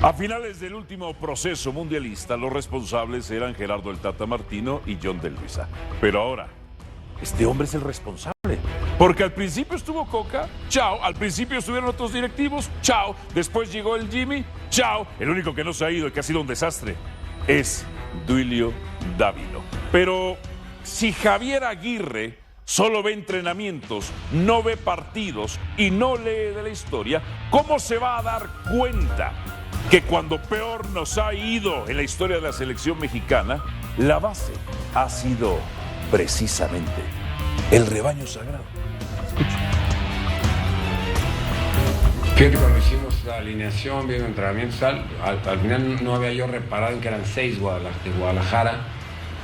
A finales del último proceso mundialista, los responsables eran Gerardo el Tata Martino y John de Luisa. Pero ahora, este hombre es el responsable. Porque al principio estuvo Coca, chao. Al principio estuvieron otros directivos, chao. Después llegó el Jimmy, chao. El único que no se ha ido y que ha sido un desastre es Duilio Dávilo. Pero si Javier Aguirre solo ve entrenamientos, no ve partidos y no lee de la historia, ¿cómo se va a dar cuenta que cuando peor nos ha ido en la historia de la selección mexicana, la base ha sido precisamente el rebaño sagrado? Escucha. Fíjate, cuando hicimos la alineación, viendo entrenamientos, al final no había yo reparado en que eran 6 de Guadalajara.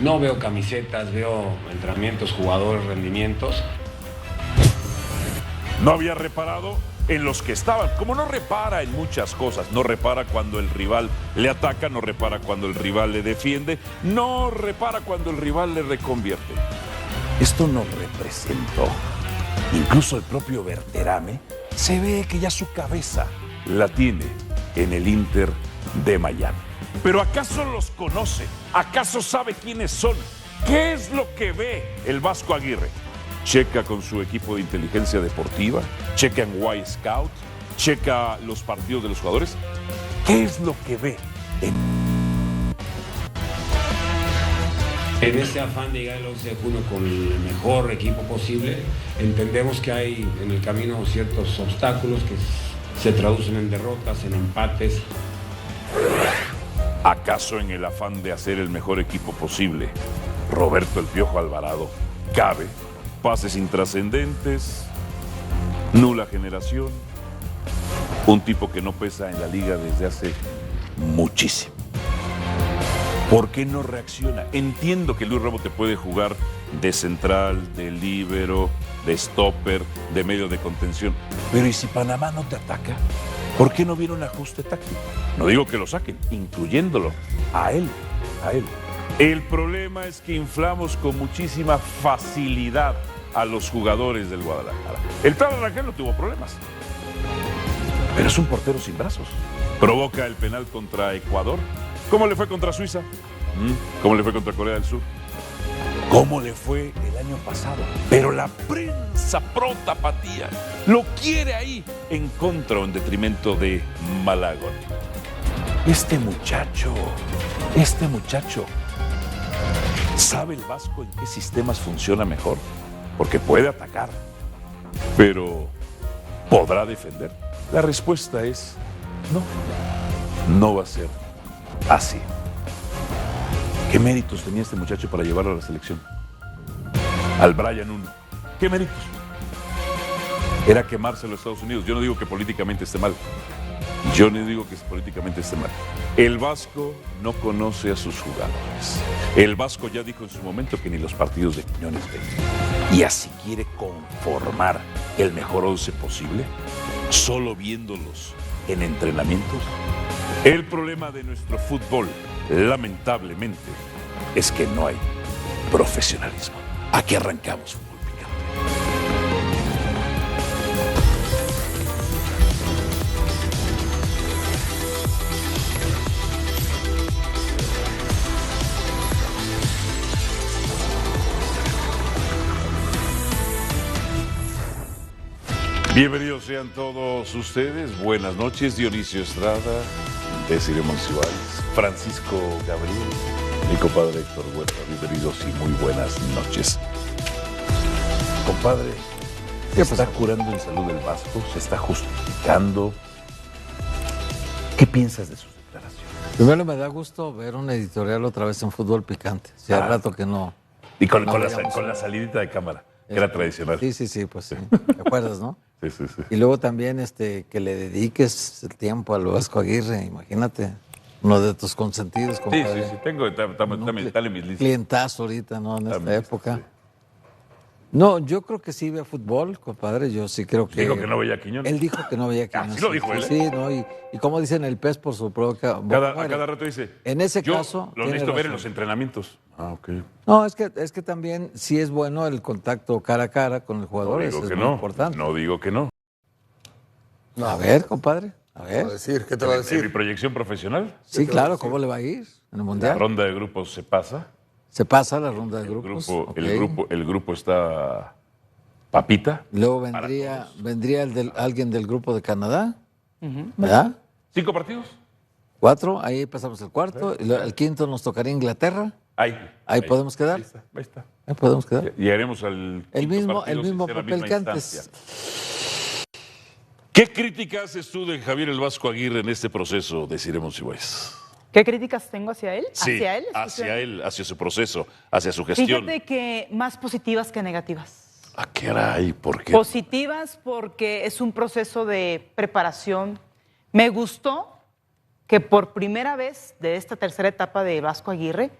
No veo camisetas, veo entrenamientos, jugadores, rendimientos. No había reparado en los que estaban. Como no repara en muchas cosas, no repara cuando el rival le ataca, no repara cuando el rival le defiende, no repara cuando el rival le reconvierte. Esto nos representó. Incluso el propio Berterame se ve que ya su cabeza la tiene en el Inter de Miami. ¿Pero acaso los conoce? ¿Acaso sabe quiénes son? ¿Qué es lo que ve el Vasco Aguirre? Checa con su equipo de inteligencia deportiva, checa en Y Scout, checa los partidos de los jugadores. ¿Qué es lo que ve? En ese afán de llegar el 11 de junio con el mejor equipo posible, entendemos que hay en el camino ciertos obstáculos que se traducen en derrotas, en empates. ¿Acaso en el afán de hacer el mejor equipo posible, Roberto el Piojo Alvarado cabe pases intrascendentes, nula generación, un tipo que no pesa en la liga desde hace muchísimo? ¿Por qué no reacciona? Entiendo que Luis Romo te puede jugar de central, de líbero, de stopper, de medio de contención. Pero ¿y si Panamá no te ataca? ¿Por qué no viene un ajuste táctico? No digo que lo saquen, incluyéndolo a él. El problema es que inflamos con muchísima facilidad a los jugadores del Guadalajara. El tal Rangel no tuvo problemas, pero es un portero sin brazos. Provoca el penal contra Ecuador. ¿Cómo le fue contra Suiza? ¿Cómo le fue contra Corea del Sur? ¿Cómo le fue el año pasado? Pero la prensa pro tapatía lo quiere ahí en contra o en detrimento de Malagón. Este muchacho, ¿sabe el Vasco en qué sistemas funciona mejor? Porque puede atacar, pero ¿podrá defender? La respuesta es no va a ser así. ¿Qué méritos tenía este muchacho para llevarlo a la selección? Al Brian 1. ¿Qué méritos? Era quemarse a los Estados Unidos. Yo no digo que políticamente esté mal. El Vasco no conoce a sus jugadores. El Vasco ya dijo en su momento que ni los partidos de Quiñones ven. Y así quiere conformar el mejor 11 posible, solo viéndolos en entrenamientos. El problema de nuestro fútbol, lamentablemente, es que no hay profesionalismo. Aquí arrancamos Fútbol Picante. Bienvenidos sean todos ustedes. Buenas noches, Dionisio Estrada, Desiree Monsiváis, Francisco Gabriel, mi compadre Héctor Huerta. Bienvenidos y muy buenas noches. Compadre, ¿se está curando en salud el Vasco? ¿Se está justificando? ¿Qué piensas de sus declaraciones? Primero, me da gusto ver un editorial otra vez en Fútbol Picante. Hace rato que no. Y con la salidita de cámara, que era tradicional. Sí, pues sí. ¿Te acuerdas, no? Sí. Y luego también que le dediques el tiempo al Vasco Aguirre, imagínate, uno de tus consentidos, compadre. Sí. Tengo, está en mis listas. Clientazo ahorita, ¿no? En esta época. Sí. No, yo creo que sí ve fútbol, compadre. Yo sí creo que. Dijo que no veía a Quiñones. Él dijo que no veía a Quiñones. Sí lo dijo él. Sí, ¿no? Y como dicen, el pez por su propia. A cada rato dice. En ese yo caso. Lo necesito ver en los entrenamientos. Ok. No, es que también sí es bueno el contacto cara a cara con el jugador. No digo Eso que es no. muy importante. No digo que no. A ver, compadre. A ¿Qué te va a ver. decir? ¿Qué te va a ¿En mi decir? proyección profesional? Sí, claro, ¿cómo le va a ir en el La Mundial? ronda de grupos se pasa. Se pasa la ronda de El grupos. grupo, ok. el grupo está papita. Luego para vendría, todos. vendría alguien del grupo de Canadá, ¿verdad? 5 partidos. 4, ahí pasamos el cuarto. Y el quinto nos tocaría Inglaterra. Ahí podemos quedar. Ahí está. Ahí podemos quedar. Llegaremos al El quinto mismo, partido el sin mismo ser la papel misma que instancia. antes. ¿Qué crítica haces tú de Javier el Vasco Aguirre en este proceso de Cire Monsiváis? ¿Qué críticas tengo hacia él? Sí, ¿Hacia él? hacia él, hacia su proceso, hacia su gestión. Fíjate que más positivas que negativas. Ah, caray, ¿por qué? Positivas porque es un proceso de preparación. Me gustó que por primera vez de esta tercera etapa de Vasco Aguirre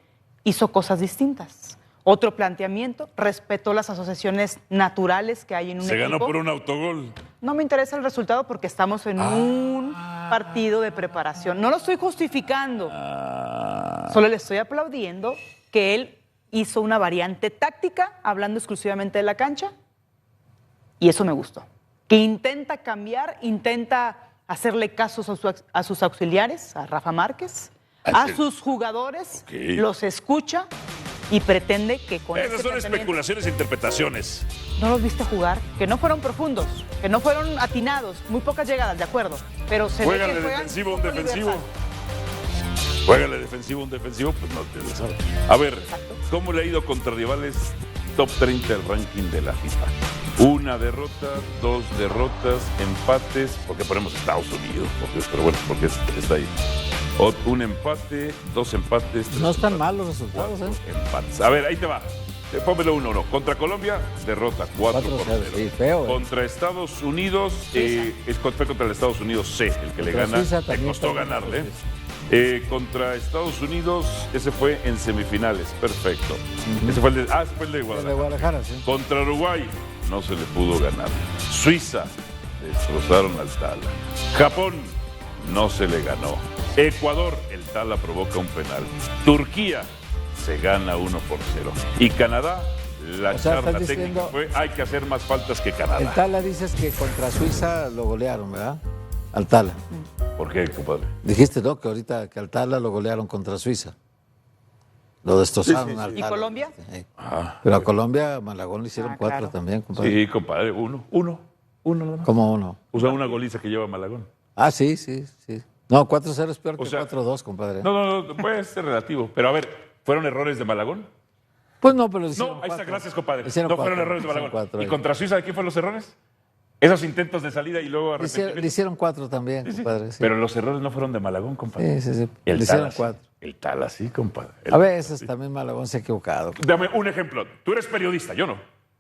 hizo cosas distintas. Otro planteamiento, respetó las asociaciones naturales que hay en un Se equipo. ganó por un autogol. No me interesa el resultado porque estamos en un partido de preparación. No lo estoy justificando. Solo le estoy aplaudiendo que él hizo una variante táctica, hablando exclusivamente de la cancha, y eso me gustó. Que intenta cambiar, intenta hacerle caso a sus auxiliares, a Rafa Márquez, a sus jugadores, Ok. los escucha y pretende que con Esas este son planteamiento- especulaciones e interpretaciones. No los viste jugar, que no fueron profundos, que no fueron atinados, muy pocas llegadas, de acuerdo, pero se ve Juégale que juegan defensivo un fútbol defensivo. universal. Juégale defensivo un defensivo, pues no te lo sabes. A ver, Exacto. ¿cómo le ha ido contra rivales top 30 del ranking de la FIFA? 1 derrota, 2 derrotas, empates, ¿por qué ponemos Estados Unidos? Pero bueno, porque está ahí. Un empate, 2 empates, 3 No están empates, mal los resultados, 4 empates. A ver, ahí te va. Pónmelo 1-1. Contra Colombia, derrota 4-0. 4-0, sí, feo. Contra Estados Unidos, fue contra el Estados Unidos C, el que le Contra gana. Suiza Le también costó fue contra ganarle. Suiza. Contra Estados Unidos, ese fue en semifinales, perfecto. Ese fue el de, fue el de El de Guadalajara. Guadalajara, sí. Contra Uruguay, no se le pudo ganar. Suiza, destrozaron al Tala. Japón, no se le ganó. Ecuador, el Tala provoca un penal. Turquía, se gana 1-0. Y Canadá, la O sea, charla estás técnica diciendo- fue, hay que hacer más faltas que El Canadá. Tala dices que contra Suiza lo golearon, ¿verdad? Al Tala. ¿Por qué, compadre? Dijiste, ¿no? Que ahorita que al Tala lo golearon contra Suiza. Lo destrozaron Sí, sí, al sí. ¿Y Tala. Colombia? Sí. Ah, Pero a Colombia, a Malagón le hicieron 4 claro. también, compadre. sí, compadre, uno nada más. ¿Cómo uno? O sea, una goliza que lleva Malagón. Ah, sí, sí, sí. No, 4-0 es peor O que sea, 4-2, compadre. No, puede ser relativo. Pero a ver, ¿fueron errores de Malagón? Pues no, pero le hicieron No, ahí está, 4. gracias, compadre. Le hicieron No fueron 4, errores de le hicieron Malagón. 4 ¿Y ahí. contra Suiza de quién fueron los errores? Esos intentos de salida y luego Le hicieron, arrepentimiento. 4 también, Sí, sí. compadre. Sí. Pero los errores no fueron de Malagón, compadre. Sí, sí, sí. Y el Le hicieron Tala, sí. 4. El Tala, sí, compadre. El A Tala, veces sí. también Malagón se ha equivocado. Dame un ejemplo. Tú eres periodista, yo no.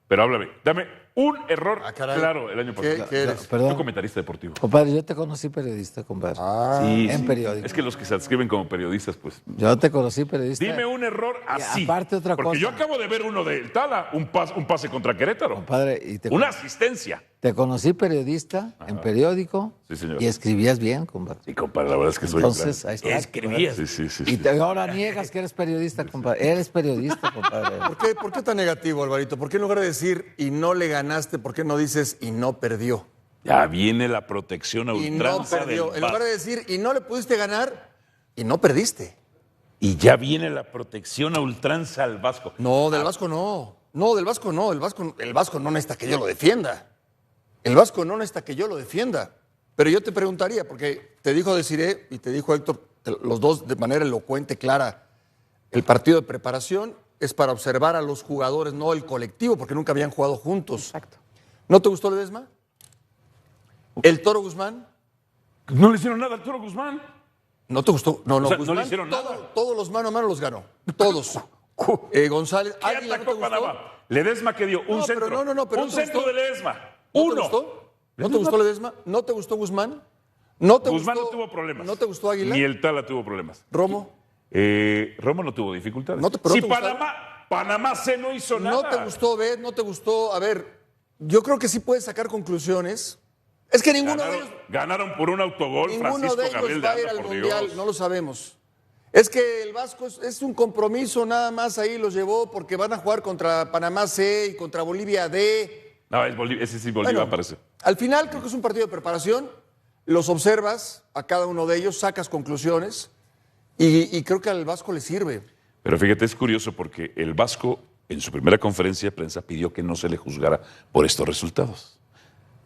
Pero háblame. Dame un error caray. claro el año pasado. ¿Qué eres? Perdón. Tú comentarista deportivo. Compadre, yo te conocí periodista, compadre. Sí, en sí. periódico. Es que los que se adscriben como periodistas, pues. Yo te conocí periodista. Dime un error así. aparte otra Porque cosa. yo acabo de ver uno del Tala, un pase contra Querétaro. Compadre, y Una asistencia. te conocí periodista en periódico. Sí, señor. Y escribías bien, compadre. Sí, compadre, la verdad es que soy Entonces, ahí está. Escribías. Sí, sí, sí. Y sí. ahora niegas que eres periodista, compadre. Eres periodista, compadre. ¿Por qué tan negativo, Alvarito? ¿Por qué en lugar de decir y no le ganaste, por qué no dices y no perdió? Ya viene la protección a Y no ultranza perdió. del En lugar de decir y no le pudiste ganar y no perdiste. Y ya viene la protección a ultranza al Vasco. No, del Vasco no. No, del Vasco no. El Vasco no necesita que yo lo defienda. El Vasco no necesita que yo lo defienda. Pero yo te preguntaría, porque te dijo Desiré y te dijo Héctor, los dos de manera elocuente, clara, el partido de preparación es para observar a los jugadores, no el colectivo, porque nunca habían jugado juntos. Exacto. ¿No te gustó Ledesma? ¿El Toro Guzmán? No le hicieron nada al Toro Guzmán. ¿No te gustó? No, no, O sea, no Guzmán, le hicieron nada. Todos los mano a mano los ganó. Todos. González, ¿Qué Águila, ¿no te atacó gustó? Panamá? Ledesma que dio un No, pero centro. no, pero un ¿no te centro gustó? de Ledesma. ¿No Uno. te gustó? ¿No te gustó Ledesma? ¿No te gustó Guzmán? ¿No te Guzmán gustó, no tuvo problemas. ¿No te gustó Águila? Ni el Tala tuvo problemas. ¿Romo? Romo no tuvo dificultades. pero si no te gustaron. Panamá C no hizo nada. ¿No te gustó Bet? ¿No te gustó? A ver, yo creo que sí puedes sacar conclusiones. Es que ninguno de ellos, Ganaron por un autogol ninguno Francisco de Gabriel ellos de va a ir Anda, al por Mundial, Dios. no lo sabemos. Es que el Vasco es un compromiso, nada más ahí los llevó porque van a jugar contra Panamá C y contra Bolivia D. No, ese sí Bolívar Bueno, parece. al final creo que es un partido de preparación. los observas a cada uno de ellos, sacas conclusiones y creo que al Vasco le sirve. Pero fíjate, es curioso porque el Vasco en su primera conferencia de prensa pidió que no se le juzgara por estos resultados.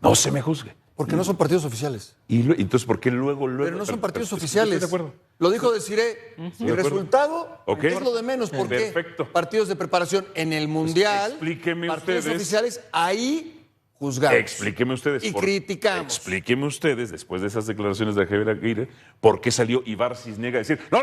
No se me juzgue. Porque no son partidos oficiales. Entonces, ¿por qué luego? Pero no son partidos pero, oficiales. Estoy de acuerdo. Lo dijo Desiré. El resultado es lo de menos. ¿Por qué? Perfecto. Partidos de preparación en el Mundial, Explíqueme partidos ustedes. oficiales, ahí juzgamos. Explíqueme ustedes. Y criticamos. Explíqueme ustedes, después de esas declaraciones de Javier Aguirre, por qué salió Ibar Cisniega a decir, no.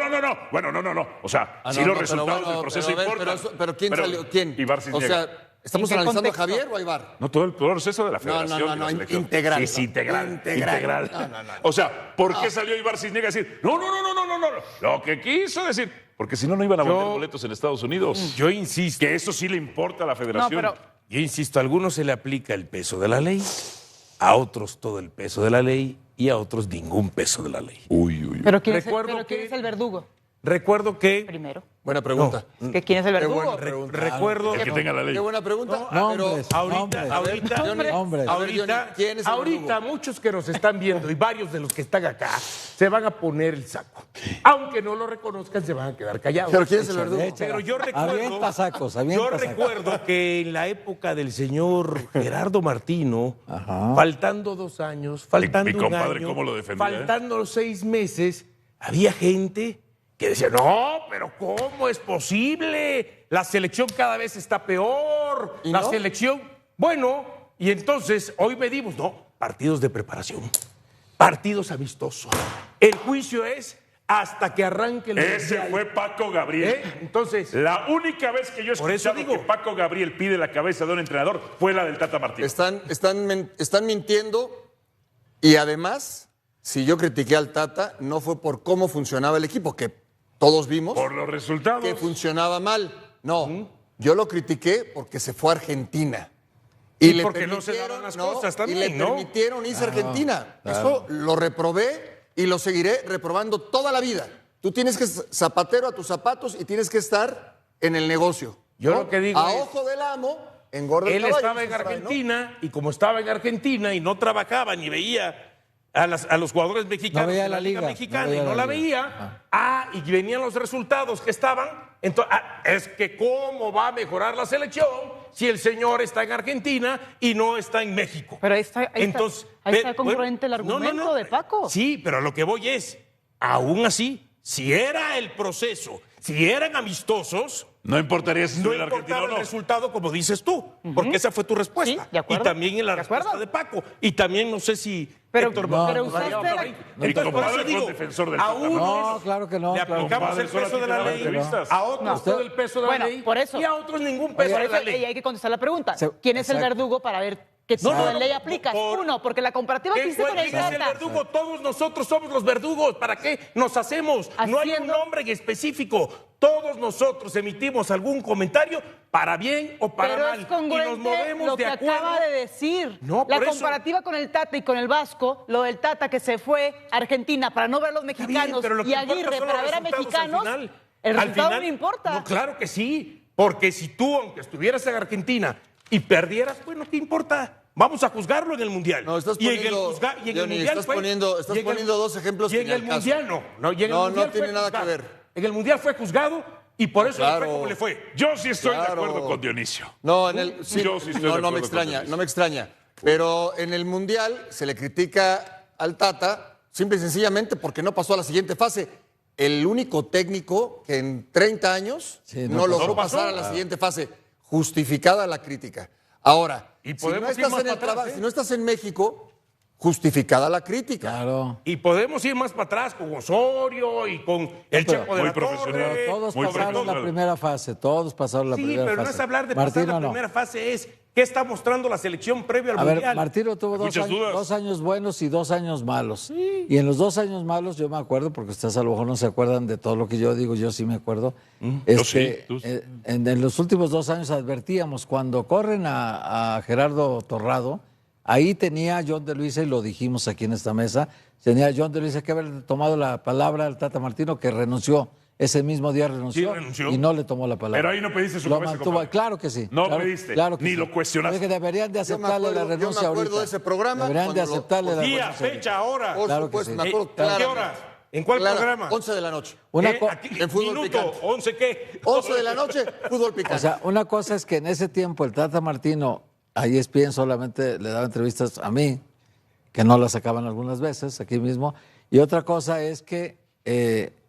Bueno, no. O sea, sí los resultados del proceso importan. Pero ¿quién salió? ¿Quién? Ibar Cisniega. O sea, ¿estamos analizando a Javier o a Ibar? No, todo el proceso de la federación. No, y la selección. integral. Sí, integral. No. O sea, ¿por qué salió Ibar Cisniega a decir, no? Lo que quiso decir, porque si no, no iban a vender boletos en Estados Unidos. Yo insisto. Que eso sí le importa a la federación. No, pero Yo insisto, a algunos se le aplica el peso de la ley, a otros todo el peso de la ley y a otros ningún peso de la ley. Uy. ¿Pero quién Recuerdo ¿quién que- es el verdugo? Recuerdo que... Primero. Buena pregunta. ¿Que ¿Quién es el Qué verdugo? buena pregunta. Recuerdo... El que tenga la ley. Qué buena pregunta. Nombres, Ahorita, nombres. ¿Quién es el ahorita verdugo? muchos que nos están viendo y varios de los que están acá se van a poner el saco. Aunque no lo reconozcan, se van a quedar callados. ¿Pero quién es el verdugo? Pero yo recuerdo, Avienta sacos. yo recuerdo que en la época del señor Gerardo Martino, faltando 2 años, faltando Mi un compadre, año, ¿cómo lo defendía, faltando los 6 meses, había gente que decía, no, pero ¿cómo es posible? La selección cada vez está peor. ¿Y La no? selección, bueno, y entonces hoy medimos, no, partidos de preparación, partidos amistosos. El juicio es hasta que arranque el Ese Mundial. fue Paco Gabriel. Entonces, La única vez que yo he Por eso escuchado digo. que Paco Gabriel pide la cabeza de un entrenador fue la del Tata Martino. Están mintiendo y además, si yo critiqué al Tata, no fue por cómo funcionaba el equipo, que todos vimos Por los resultados. que funcionaba mal. No, yo lo critiqué porque se fue a Argentina. Y porque no se daban las no, cosas y también, le ¿no? permitieron irse a Argentina. Eso lo reprobé y lo seguiré reprobando toda la vida. Tú tienes que zapatero a tus zapatos y tienes que estar en el negocio. Yo ¿no? lo que digo a es- ojo del amo, engorda el él caballo, estaba en dice por ahí, ¿no? Argentina y como estaba en Argentina y no trabajaba ni veía a los jugadores mexicanos No veía en la liga, mexicana no veía y no la la liga. veía, y venían los resultados que estaban, entonces, es que cómo va a mejorar la selección si el señor está en Argentina y no está en México. Pero ahí está pero, congruente el bueno, argumento de Paco. Sí, pero a lo que voy es, aún así, si era el proceso, si eran amistosos, No importaría si no estuviera argentino importaba o el no. resultado como dices tú, porque esa fue tu respuesta. Sí, de acuerdo. Y también en la ¿De acuerdo? respuesta de Paco. Y también no sé si Pero- Héctor no, Moreno pero vaya usaste por la- ahí. Mi Entonces, por compadre eso fue un digo, defensor del a Tata. unos No, claro que no, le claro que aplicamos no. el peso de la Compadre, solo a ti te ley, daban entrevistas. a otros No. todo el peso de la Bueno, ley por eso. y a otros ningún peso Por de eso la ley. y hay que contestar la pregunta. Se- ¿Quién es el exacto. verdugo para ver qué tipo No, de no, ley no, aplicas? por- Uno, porque la comparativa que ¿Quién hiciste con el es el Tata. verdugo? Todos nosotros somos los verdugos. ¿Para qué nos hacemos? No hay un Haciendo- nombre en específico. Todos nosotros emitimos algún comentario para bien o para Pero mal. es y nos congruente movemos lo de que acuerdo. acaba de decir. No, la por eso- comparativa con el Tata y con el Vasco, lo del Tata que se fue a Argentina para no ver a los Está mexicanos bien, pero lo que y importa Aguirre son para los ver a resultados mexicanos, al final. el Al resultado final- no importa. No, claro que sí. Porque si tú, aunque estuvieras en Argentina y perdieras, bueno, ¿qué importa? Vamos a juzgarlo en el Mundial. No, estás y en el, poniendo, y en el Johnny, Mundial estás fue- poniendo y en el- dos ejemplos y que en ni el al caso. Mundial no. Y en el No, Mundial no tiene fue nada que juzgado. ver. En el Mundial fue juzgado y por eso le Claro. fue como le fue. Yo sí estoy Claro. de acuerdo con Dionisio. No, en el sí, Yo sí estoy de no acuerdo me con extraña, Dionisio. no me extraña. Pero en el Mundial se le critica al Tata simple y sencillamente porque no pasó a la siguiente fase. El único técnico que en 30 años Sí, no no logró pasó. pasar a la siguiente fase. Justificada la crítica. Ahora, Y si podemos no, ir estás más en el para atrás, si no estás en México, justificada la crítica. Claro. Y podemos ir más para atrás con Osorio y con el Chepo de muy la profesional. Torre. Todos Muy pasaron profesional. la primera fase, todos pasaron la Sí, primera pero fase. no es hablar de pasar Martino la no. primera fase, es qué está mostrando la selección previo al A ver, Mundial. Martino tuvo Muchas dudas. 2 años buenos y 2 años malos. Y en los 2 años malos, yo me acuerdo, porque ustedes a lo mejor no se acuerdan de todo lo que yo digo, yo sí me acuerdo. Yo sí, tú sí. En los últimos 2 años advertíamos, cuando corren a Gerardo Torrado, ahí tenía John de Luisa, y lo dijimos aquí en esta mesa, tenía John de Luisa que haber tomado la palabra al Tata Martino, que renunció ese mismo día renunció, Sí, renunció. y no le tomó la palabra. Pero ahí no pediste su Lo cabeza, mantuvo, compadre. claro que sí. No claro, pediste, claro que ni sí. lo cuestionaste. Es que deberían de aceptarle la renuncia yo me acuerdo ahorita. de ese programa Deberían de cuando lo- aceptarle la Día, renuncia. fecha, hora. Por Claro que supuesto, sí. me acuerdo ¿A qué claramente. hora? ¿En cuál programa? 11 de la noche. Una co- Aquí, en fútbol minuto, picante. 11 qué. 11 de la noche, fútbol picante. O sea, una cosa es que en ese tiempo el Tata Martino a ESPN solamente le daba entrevistas a mí, que no las sacaban algunas veces aquí mismo, y otra cosa es que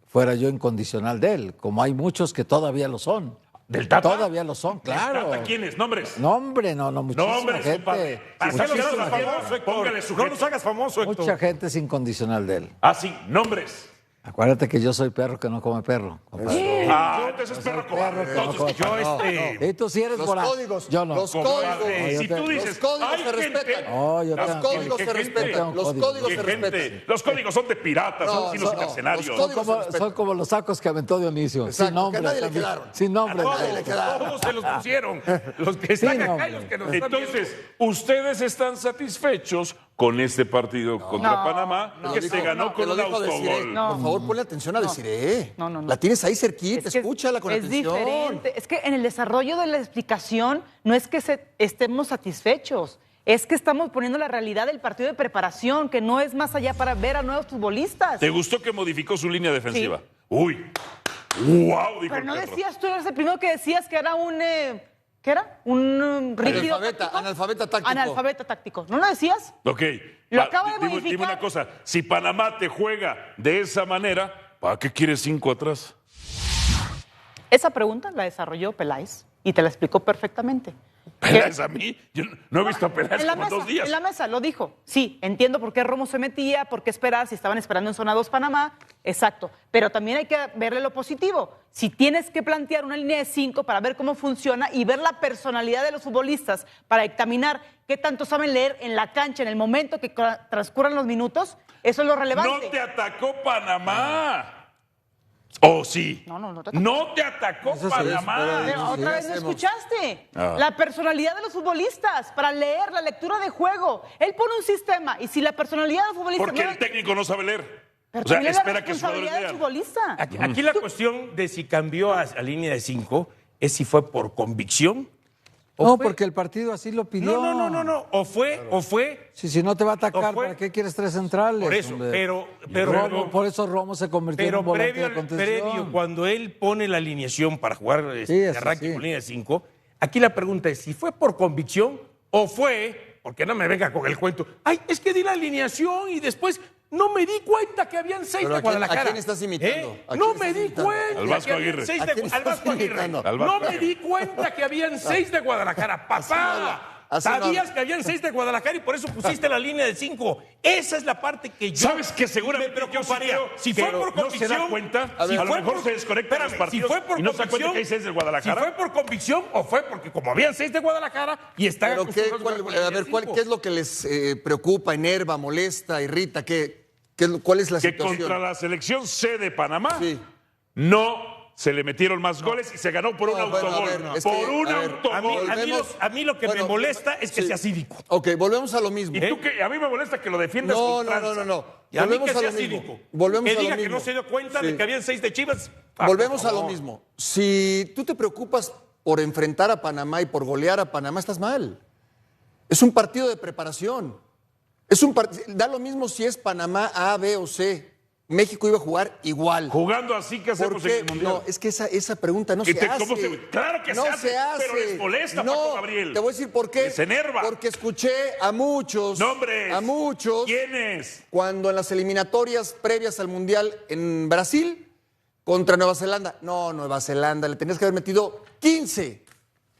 fuera yo incondicional de él, como hay muchos que todavía lo son. ¿Del Tata? Todavía lo son, claro. ¿Tata quiénes? ¿Nombres? No, hombre, no, muchísima Nombres, gente. compadre. ¿Para qué lo Muchísima hagas gente. famoso, Héctor? Póngale sujeto. No nos hagas famoso, Héctor. Mucha gente es incondicional de él. Ah, sí, nombres. Acuérdate que yo soy perro que no come perro, compadre. Ah, entonces es perro cobarde. perro que no Entonces, come Yo, Y tú sí eres Los voraz. códigos, Yo no. los cobarde. códigos. Si tú dices, Los códigos hay se gente- respetan. No, yo Los tengo- códigos ¿Qué se gente? respetan. Los Códigos. códigos ¿Qué se gente? respetan. Los códigos son de piratas, son vecinos no, mercenarios. los Son códigos como, se respetan. son como los sacos que aventó Dionisio. Exacto, sin nombre. que a nadie le también. quedaron. Sin nombre. todos, nadie le quedaron. todos se los pusieron. Los que están Sí, acá no, y los que nos están Entonces, ¿ustedes están satisfechos con este partido contra No, Panamá no, que no, se ganó no, con Te lo un dijo Desiree. autogol? No. Por favor, ponle atención a Desiree. No. La tienes ahí cerquita, Es que escúchala con es atención. diferente. Es que en el desarrollo de la explicación no es que estemos satisfechos, es que estamos poniendo la realidad del partido de preparación, que no es más allá para ver a nuevos futbolistas. ¿Te gustó que modificó su línea defensiva? Sí. Uy, wow, dijo Pero el no Petro. decías, tú eres el primero que decías que era un... ¿Qué era? Un rígido Analfabeta, táctico. analfabeta táctico. Analfabeta táctico. ¿No lo decías? Ok, Lo acabo de dime modificar. una cosa, si Panamá te juega de esa manera, ¿para qué quieres 5 atrás? Esa pregunta la desarrolló Peláez y te la explicó perfectamente. ¿Peláez a mí? Yo no he visto a Peláez En la como mesa, 2 días. en la mesa lo dijo. Sí, entiendo por qué Romo se metía, por qué esperar, si estaban esperando en zona 2 Panamá. Exacto. Pero también hay que verle lo positivo. Si tienes que plantear una línea de 5 para ver cómo funciona y ver la personalidad de los futbolistas para dictaminar qué tanto saben leer en la cancha en el momento que transcurran los minutos, eso es lo relevante. No te atacó Panamá. ¿Oh, sí? No te atacó. No te atacó Eso sí, Panamá. Pero Sí, otra vez no hacemos. escuchaste. Ah. La personalidad de los futbolistas para leer la lectura de juego. Él pone un sistema y si la personalidad de los futbolistas Porque no el técnico no sabe leer. pero O sea, también es la espera que sus jugadores responsabilidad del lean. futbolista. Aquí la cuestión de si cambió a línea de 5 es si fue por convicción. o No, fue- porque el partido así lo pidió. No. O fue. Si no te va a atacar, O fue- ¿para qué quieres 3 centrales? Por eso, hombre? pero Romo, por eso Romo se convirtió en Pero un volante previo, de contención. previo, cuando él pone la alineación para jugar Sí, eso arranque sí. con línea de 5, aquí la pregunta es si fue por convicción o fue, porque no me venga con el cuento, ay, es que di la alineación y después no me di cuenta que habían 6 Pero de ¿a quién- Guadalajara. a quién estás imitando? ¿A No quién me estás di imitando? cuenta Al Vasco que habían Aguirre. 6 ¿A quién al estás Vasco Aguirre. imitando? Al Vasco No me Aguirre. di cuenta que habían 6 de Guadalajara. Papá, Así no habla. sabías que habían 6 de Guadalajara y por eso pusiste la línea de 5. Esa es la parte que yo ¿Sabes que seguramente me preocuparía? yo sí creo Si que fue por no se convicción, da cuenta? si A lo fue mejor por- se desconectan los espérame, partidos si fue por y no se da cuenta convicción, que hay 6 del Guadalajara. Si fue por convicción o fue porque como habían 6 de Guadalajara y están Pero ¿qué, acostumbrados cuál- jugar con a línea ver, de ¿cuál, 5? ¿qué es lo que les preocupa, enerva, molesta, irrita? ¿Cuál es la Que situación? contra la selección C de Panamá Sí. no se le metieron más goles y se ganó por un No, bueno, a autogol. ver, no. Es Por que, un a ver, autogol. A mí lo que Bueno, me molesta es que sí. sea cívico. Ok, volvemos a lo mismo. Y tú que a mí me molesta que lo defiendas No, con tranza. no. Y a mí Volvemos que a sea lo mismo. cívico. Volvemos que a lo diga que mismo. no se dio cuenta Sí. de que habían 6 de Chivas. Volvemos por a lo favor. mismo. Si tú te preocupas por enfrentar a Panamá y por golear a Panamá, estás mal. Es un partido de preparación. Da lo mismo si es Panamá A, B o C. México iba a jugar igual. Jugando así, ¿qué ¿Por hacemos en qué? el Mundial? No, es que esa pregunta no ¿Y se te- hace. cómo claro que no se hace, pero les molesta, no, Paco Gabriel. Te voy a decir por qué. Les enerva. Porque escuché a muchos. Nombres. A muchos. ¿Quiénes? Cuando en las eliminatorias previas al Mundial en Brasil contra Nueva Zelanda. No, Nueva Zelanda, le tenías que haber metido 15.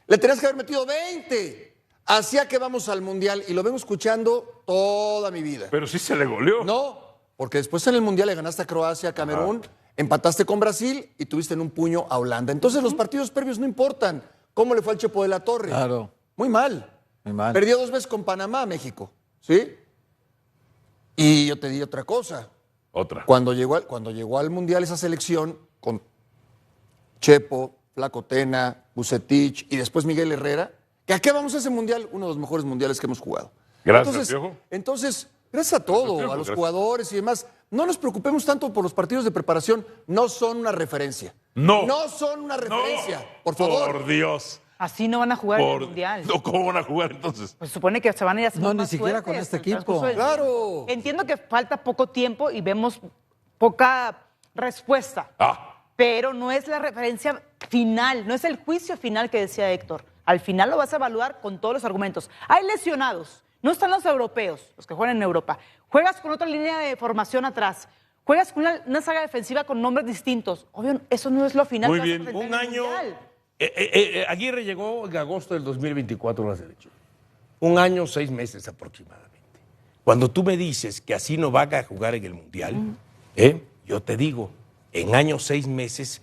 Le tenías que haber metido 20. Hacía que vamos al Mundial y lo vengo escuchando toda mi vida. Pero sí se le goleó. No, porque después en el Mundial le ganaste a Croacia, a Camerún, empataste con Brasil y tuviste en un puño a Holanda. Entonces los partidos previos no importan. ¿Cómo le fue al Chepo de la Torre? Claro. Muy mal. Muy mal. Perdió 2 veces con Panamá, México. ¿Sí? Y yo te di otra cosa. Otra. Cuando llegó al Mundial esa selección con Chepo, Flaco Tena, Bucetich y después Miguel Herrera, que ¿a qué vamos a ese Mundial? Uno de los mejores mundiales que hemos jugado. Gracias, Piojo. Entonces, gracias a todo, Piojo, a los gracias. jugadores y demás. no nos preocupemos tanto por los partidos de preparación. No son una referencia. No. No son una referencia. No, por favor. Por Dios. Así no van a jugar en el Mundial. No, ¿cómo van a jugar entonces? Pues supone que se van a ir haciendo No, ni más siquiera fuertes con este en el transcurso equipo. del Claro. tiempo. Entiendo que falta poco tiempo y vemos poca respuesta. Pero no es la referencia final, no es el juicio final que decía Héctor. Al final lo vas a evaluar con todos los argumentos. Hay lesionados, no están los europeos, los que juegan en Europa. Juegas con otra línea de formación atrás. Juegas con una saga defensiva con nombres distintos. Obvio, eso no es lo final. Muy que vas a bien. enfrentar Un en el año. Mundial. Aguirre llegó en agosto del 2024 a la selección. 1 año, 6 meses aproximadamente. Cuando tú me dices que así no van a jugar en el Mundial, yo te digo, en años 6 meses,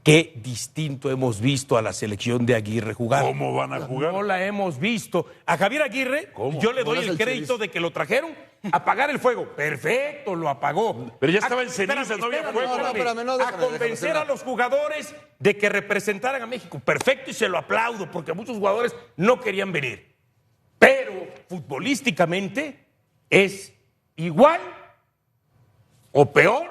qué distinto hemos visto a la selección de Aguirre jugar. ¿Cómo van a jugar? No la hemos visto. A Javier Aguirre, yo le doy el crédito de que lo trajeron a apagar el fuego. Perfecto, lo apagó. Pero ya estaba en ceniza, no había fuego. A convencer a los jugadores de que representaran a México. Perfecto, y se lo aplaudo, porque muchos jugadores no querían venir. Pero futbolísticamente es igual o peor,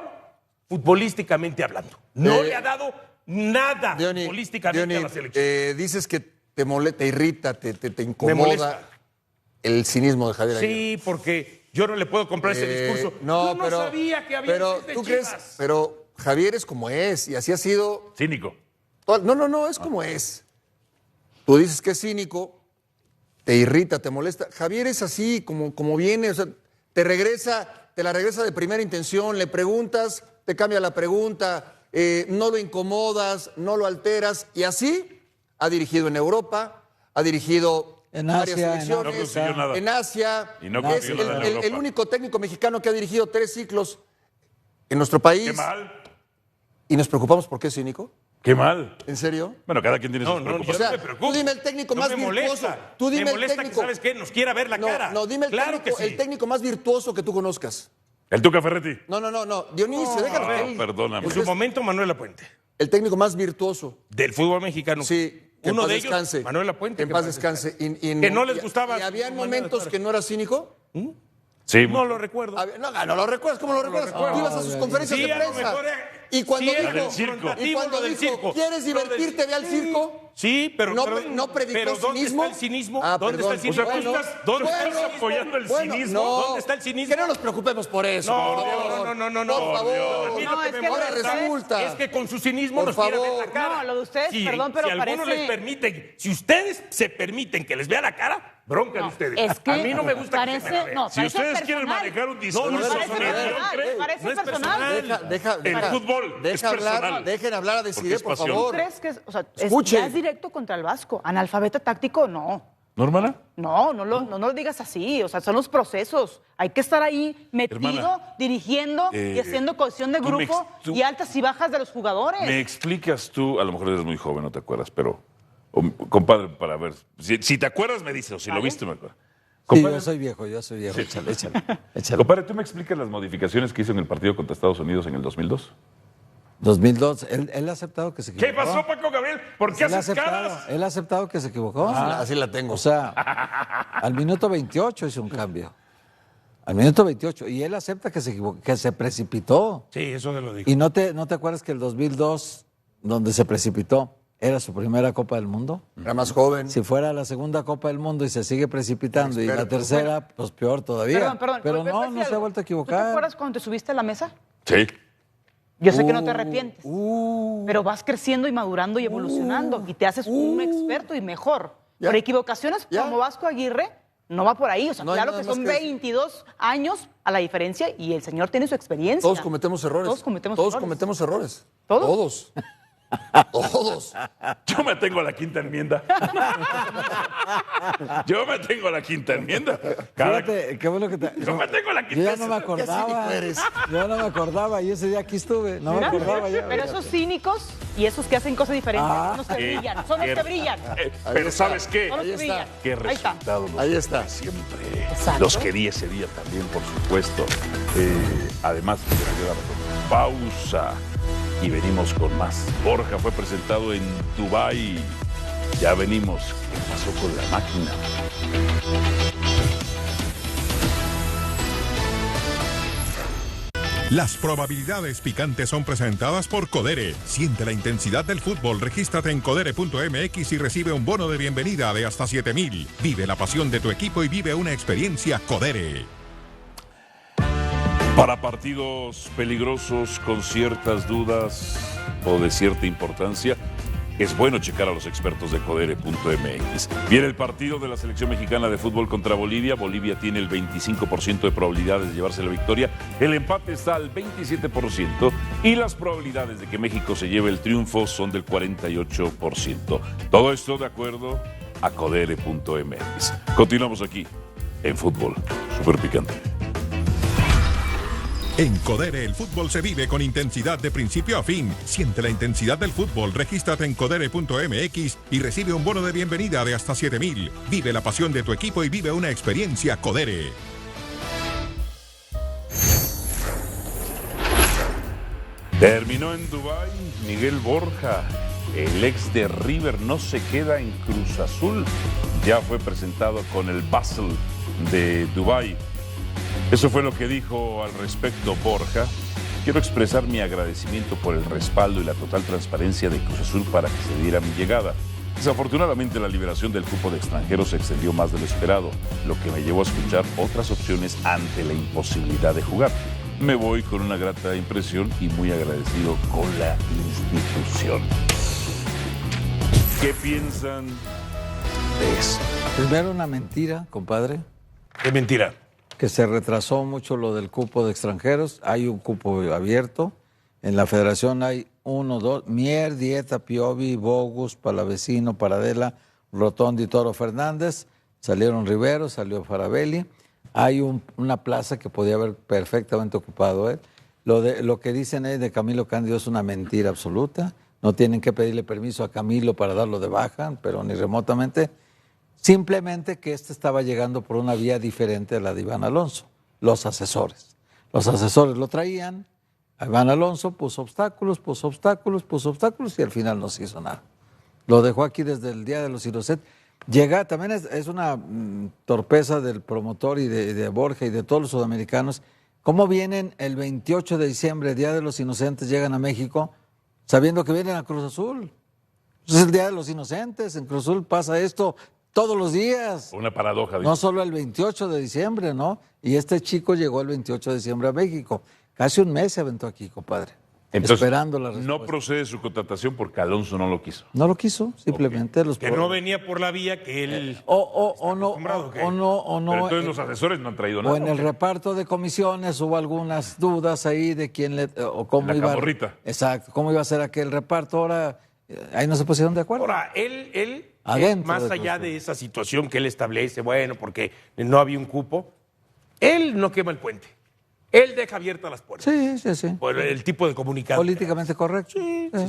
futbolísticamente hablando. No le ha dado nada futbolísticamente a la selección. Dices que te irrita, te incomoda molesta. el cinismo de Javier Aguirre. Sí, porque yo no le puedo comprar ese discurso. No, Yo no sabía que había pero seis de tú Chivas. crees, pero Javier es como es y así ha sido. Cínico. No, es como es. Tú dices que es cínico, te irrita, te molesta. Javier es así, como viene, o sea, te la regresa de primera intención, le preguntas, te cambia la pregunta, no lo incomodas, no lo alteras, y así ha dirigido en Europa, ha dirigido En varias Asia, en selecciones, No consiguió nada. en Asia, Y no es consiguió nada en el Europa. único técnico mexicano que ha dirigido 3 ciclos en nuestro país. Qué mal. ¿Y nos preocupamos por qué es cínico? Qué mal. ¿En serio? Bueno, cada quien tiene sus No, yo preocupaciones. O sea, no me preocupo. tú dime el técnico No más me virtuoso. molesta. Tú dime me el molesta técnico. que, ¿sabes qué? Nos quiera ver la cara. No, dime Claro que sí. el técnico más virtuoso que tú conozcas. El Tuca Ferretti. No. Dionisio, déjalo. Ah, que él- perdóname. En su momento, Manuel Lapuente. El técnico más virtuoso. Del fútbol mexicano. Sí, que en Uno paz de ellos, descanse. Manuel Lapuente. Que en paz descanse. Que no les gustaba ¿Y había su manera de momentos actuar. que no era cínico? Sí. No lo recuerdo. No lo recuerdas. ¿Cómo lo recuerdas? recuerdo. Tú ibas a sus conferencias Sí, de a lo prensa. mejor era- Y cuando sí, era dijo, del circo. y cuando Lo del dijo, circo. ¿quieres divertirte? Ve al circo. Sí, pero No predicó pero ¿dónde cinismo? está el cinismo? Ah, ¿Dónde perdón. está el cinismo? O sea, tú estás- ¿dónde estás apoyando el cinismo? ¿Dónde está el cinismo? Que no nos preocupemos por eso. No, por favor. no. Por favor. A mí lo No, que es me que molesta resulta. es que con su cinismo Por nos quiera ver favor. la cara. No, lo de ustedes, perdón, pero si algunos parece- les permiten, si ustedes se permiten que les vea la cara, bronca de ustedes. Es que a mí no me gusta que se me la parece, vean. no, Si parece ustedes quieren personal. manejar un discurso No, no es Parece sobre personal. personal, mediocre, parece no es personal. personal. el fútbol es Deja hablar, personal. dejen hablar a Porque Desiree, es por pasión. favor. ¿Crees que Escuche. ya es directo contra el Vasco? ¿Analfabeta táctico? No. ¿No, hermana? No lo digas así. O sea, son los procesos. Hay que estar ahí metido, Hermana, dirigiendo y haciendo cohesión de tú me grupo ex- tú- y altas y bajas de los jugadores. ¿Me explicas tú? A lo mejor eres muy joven, no te acuerdas, pero... compadre, para ver. Si te acuerdas, me dices. O si lo viste, me acuerdo. Sí, Compadre, yo soy viejo. Échale. compadre, ¿tú me explicas las modificaciones que hizo en el partido contra Estados Unidos en el 2002? 2002, él ha aceptado que se equivocó. ¿Qué pasó, Paco Gabriel? ¿Por qué Él ha haces aceptado, caras? él ha aceptado que se equivocó. Así la tengo. O sea, al minuto 28 hizo un cambio. Al minuto 28. Y él acepta que se equivocó, que se precipitó. Sí, eso se lo digo. ¿Y no te acuerdas que el 2002, donde se precipitó, era su primera Copa del Mundo? Era más joven. Si fuera la segunda Copa del Mundo y se sigue precipitando, y la Experto. tercera, pues peor todavía. Perdón. Pero voy a no decir se ha algo. vuelto a ¿Tú te equivocar. acuerdas cuando te subiste a la mesa? Sí. Yo sé que no te arrepientes. Pero vas creciendo y madurando y evolucionando y te haces un experto y mejor. Ya. Por equivocaciones Ya. como Vasco Aguirre, no va por ahí. O sea, No hay claro nada que más son que decir. 22 años a la diferencia y el señor tiene su experiencia. Todos cometemos errores. Todos cometemos Todos errores. cometemos errores. ¿Todos? Todos. Yo me tengo a la quinta enmienda. Yo me tengo a la quinta enmienda. Fíjate, qué bueno que te... Yo me tengo a la Yo quinta ya no me cínico acordaba. eres. Yo no me acordaba y ese día aquí estuve. No me Mira, acordaba ya. pero esos cínicos y esos que hacen cosas diferentes son los que brillan. Son los que brillan. Pero ¿sabes qué? Son los que está. brillan. Qué Ahí está. resultados los Ahí está. que siempre. Exacto. Los quería ese día también, por supuesto. Además, pausa y venimos con más. Borja fue presentado en Dubái. Ya venimos. ¿Qué pasó con la máquina? Las probabilidades picantes son presentadas por Codere. Siente la intensidad del fútbol. Regístrate en codere.mx y recibe un bono de bienvenida de hasta 7,000. Vive la pasión de tu equipo y vive una experiencia Codere. Para partidos peligrosos con ciertas dudas o de cierta importancia, es bueno checar a los expertos de Codere.mx. Viene el partido de la selección mexicana de fútbol contra Bolivia. Bolivia tiene el 25% de probabilidades de llevarse la victoria. El empate está al 27% y las probabilidades de que México se lleve el triunfo son del 48%. Todo esto de acuerdo a Codere.mx. Continuamos aquí en Fútbol Super Picante. En Codere el fútbol se vive con intensidad de principio a fin. Siente la intensidad del fútbol. Regístrate en Codere.mx y recibe un bono de bienvenida de hasta 7,000. Vive la pasión de tu equipo y vive una experiencia Codere. Terminó en Dubái Miguel Borja. El ex de River no se queda en Cruz Azul. Ya fue presentado con el Basel de Dubái. Eso fue lo que dijo al respecto Borja. Quiero expresar mi agradecimiento por el respaldo y la total transparencia de Cruz Azul para que se diera mi llegada. Desafortunadamente la liberación del cupo de extranjeros se extendió más de lo esperado, lo que me llevó a escuchar otras opciones ante la imposibilidad de jugar. Me voy con una grata impresión y muy agradecido con la institución. ¿Qué piensan de eso? Primero una mentira, compadre. ¿Qué mentira? Que se retrasó mucho lo del cupo de extranjeros. Hay un cupo abierto. En la federación hay 1, 2, Mier, Dieta, Piovi, Bogus, Palavecino, Paradela, Rotondi, Toro Fernández. Salieron Rivero, salió Farabelli. Hay una plaza que podía haber perfectamente ocupado él. Lo que dicen es de Camilo Cándido es una mentira absoluta. No tienen que pedirle permiso a Camilo para darlo de baja, pero ni remotamente. Simplemente que estaba llegando por una vía diferente a la de Iván Alonso, los asesores. Los asesores lo traían, a Iván Alonso puso obstáculos y al final no se hizo nada. Lo dejó aquí desde el día de los Inocentes. Llega, también es una torpeza del promotor y de Borja y de todos los sudamericanos. ¿Cómo vienen el 28 de diciembre, Día de los Inocentes, llegan a México sabiendo que vienen a Cruz Azul? Es el Día de los Inocentes, en Cruz Azul pasa esto todos los días. Una paradoja. No solo el 28 de diciembre, ¿no? Y este chico llegó el 28 de diciembre a México. Casi un mes se aventó aquí, compadre. Entonces, esperando la respuesta. no procede su contratación porque Alonso no lo quiso. No lo quiso, simplemente. Okay. Que no venía por la vía que él... O no. Pero entonces los asesores no han traído nada. O en el reparto de comisiones hubo algunas dudas ahí de quién o cómo la iba. camorrita. Exacto, cómo iba a ser aquel reparto. Ahora, ahí no se pusieron de acuerdo. Ahora, él Adentro más de allá de esa situación que él establece, bueno, porque no había un cupo, él no quema el puente. Él deja abiertas las puertas. Sí. Por el tipo de comunicado. Políticamente correcto.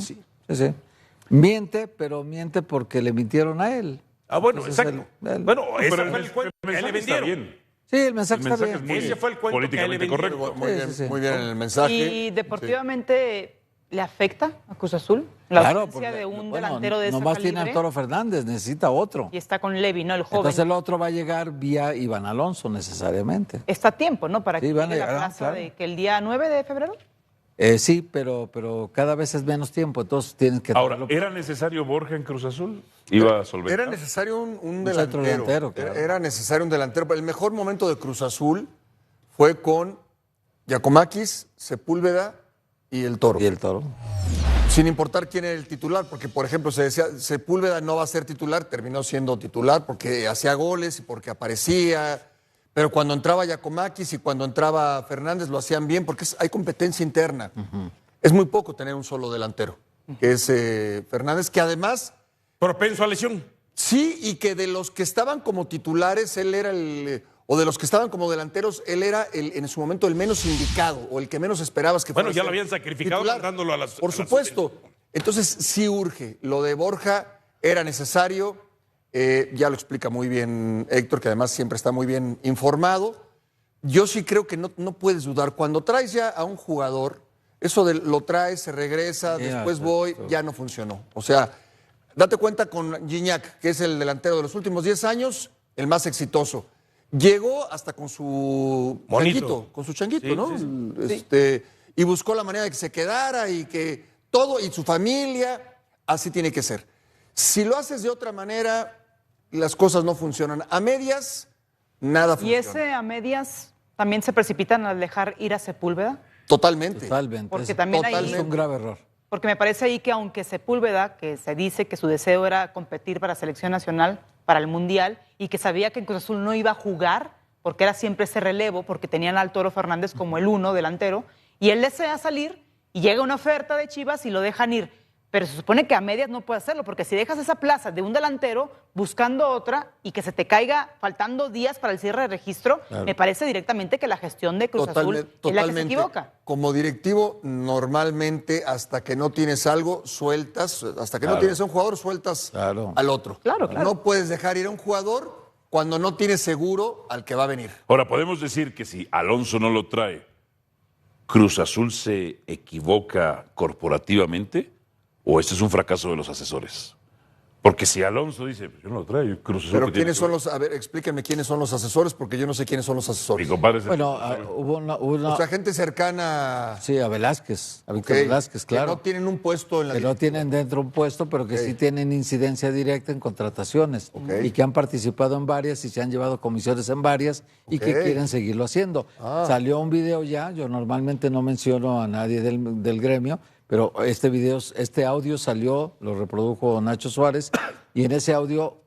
Sí. Miente, pero miente porque le mintieron a él. Ah, bueno, Entonces, exacto. él- Bueno, ese Pero fue el cuento que le está vendieron. bien. Sí, el mensaje, El mensaje está es bien. muy Ese fue el cuento que políticamente le vendieron. correcto. Sí. Muy bien en el mensaje. ¿Y deportivamente le afecta a Cruz Azul la ausencia porque, de un bueno, delantero de esa nomás tiene calibre? a Toro Fernández, necesita otro. Y está con Levi, ¿no? El joven. Entonces el otro va a llegar vía Iván Alonso necesariamente. Está a tiempo, ¿no? Para Sí, que van a llegue la llegar, plaza claro. de que el día 9 de febrero. Sí, pero cada vez es menos tiempo, entonces tienen que Ahora, tenerlo. ¿era necesario Borja en Cruz Azul? ¿Iba a solventar? Era necesario un centro delantero. delantero, claro. Era necesario un delantero. El mejor momento de Cruz Azul fue con Giacomakis, Sepúlveda y el Toro. Y el Toro. Sin importar quién era el titular, porque por ejemplo se decía, Sepúlveda no va a ser titular, terminó siendo titular porque hacía goles y porque aparecía, pero cuando entraba Giacomakis y cuando entraba Fernández lo hacían bien porque hay competencia interna. Es muy poco tener un solo delantero, que es Fernández, que además... Propenso a lesión. Sí, y que de los que estaban como titulares, él era o de los que estaban como delanteros, él era en su momento el menos indicado o el que menos esperabas que fuera. Bueno, ya a lo ser habían sacrificado titular. mandándolo a las. Por supuesto. Entonces, sí urge. Lo de Borja era necesario. Ya lo explica muy bien Héctor, que además siempre está muy bien informado. Yo sí creo que no puedes dudar. Cuando traes ya a un jugador, eso de lo traes, se regresa, después voy, ya no funcionó. O sea, date cuenta con Gignac, que es el delantero de los últimos 10 años, el más exitoso. llegó hasta con su changuito, Sí, ¿no? sí. Y buscó la manera de que se quedara y que todo, y su familia, así tiene que ser. Si lo haces de otra manera, las cosas no funcionan. A medias, nada ¿Y funciona. ese a medias también se precipitan al dejar ir a Sepúlveda? Totalmente. Totalmente. Porque Es- también es un grave error. Porque me parece ahí que aunque Sepúlveda, que se dice que su deseo era competir para selección nacional, para el Mundial, y que sabía que en Cruz Azul no iba a jugar, porque era siempre ese relevo, porque tenían al Toro Fernández como el 1 delantero, y él desea salir, y llega una oferta de Chivas y lo dejan ir. Pero se supone que a medias no puede hacerlo, porque si dejas esa plaza de un delantero buscando otra y que se te caiga faltando días para el cierre de registro, me parece directamente que la gestión de Cruz Azul es la que se equivoca. Como directivo, normalmente hasta que no tienes algo, sueltas, hasta que no tienes a un jugador, sueltas al otro. Claro. No puedes dejar ir a un jugador cuando no tienes seguro al que va a venir. Ahora, podemos decir que si Alonso no lo trae, ¿Cruz Azul se equivoca corporativamente o este es un fracaso de los asesores? Porque si Alonso dice, yo no lo traigo, Cruz Azul... Pero ¿qué tiene ¿quiénes que son ver? los...? A ver, explíquenme quiénes son los asesores, porque yo no sé quiénes son los asesores. Mi compadre es el- Bueno, hubo una O sea, gente cercana... sí, a Velázquez, a Víctor Ok, Velázquez, claro. Que no tienen un puesto en la... Que no tienen dentro un puesto, pero que sí tienen incidencia directa en contrataciones Ok. y que han participado en varias y se han llevado comisiones en varias y que Ok. quieren seguirlo haciendo. Salió un video ya, yo normalmente no menciono a nadie del gremio, pero este audio salió, lo reprodujo Nacho Suárez, y en ese audio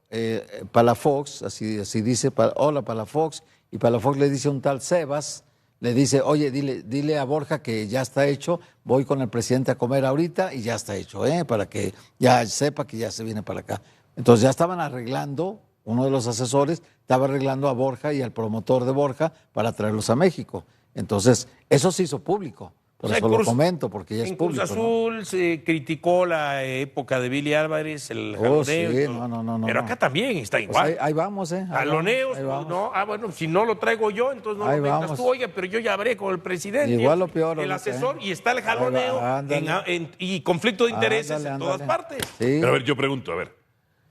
Palafox, así dice, hola Palafox, y Palafox le dice a un tal Sebas, le dice, oye, dile a Borja que ya está hecho, voy con el presidente a comer ahorita y ya está hecho, para que ya sepa que ya se viene para acá. Entonces ya estaban arreglando, uno de los asesores estaba arreglando a Borja y al promotor de Borja para traerlos a México. Entonces, eso se hizo público. Por O sea, eso lo comento, porque ya es en Cruz público. ¿no? Azul se criticó la época de Billy Álvarez, el jaloneo. sí, y todo. no. Pero acá también está Pues igual. ahí vamos, ¿eh? Ahí Jaloneos, vamos, ahí vamos. no, bueno, si no lo traigo yo, entonces no Ahí lo metas vamos. tú, oiga, pero yo ya hablé con el presidente. Igual o peor El ahorita, asesor, ¿eh? y está el Ahí va, jaloneo ándale. y conflicto de intereses Ándale, en todas ándale. partes. Sí, Pero a ver, yo pregunto,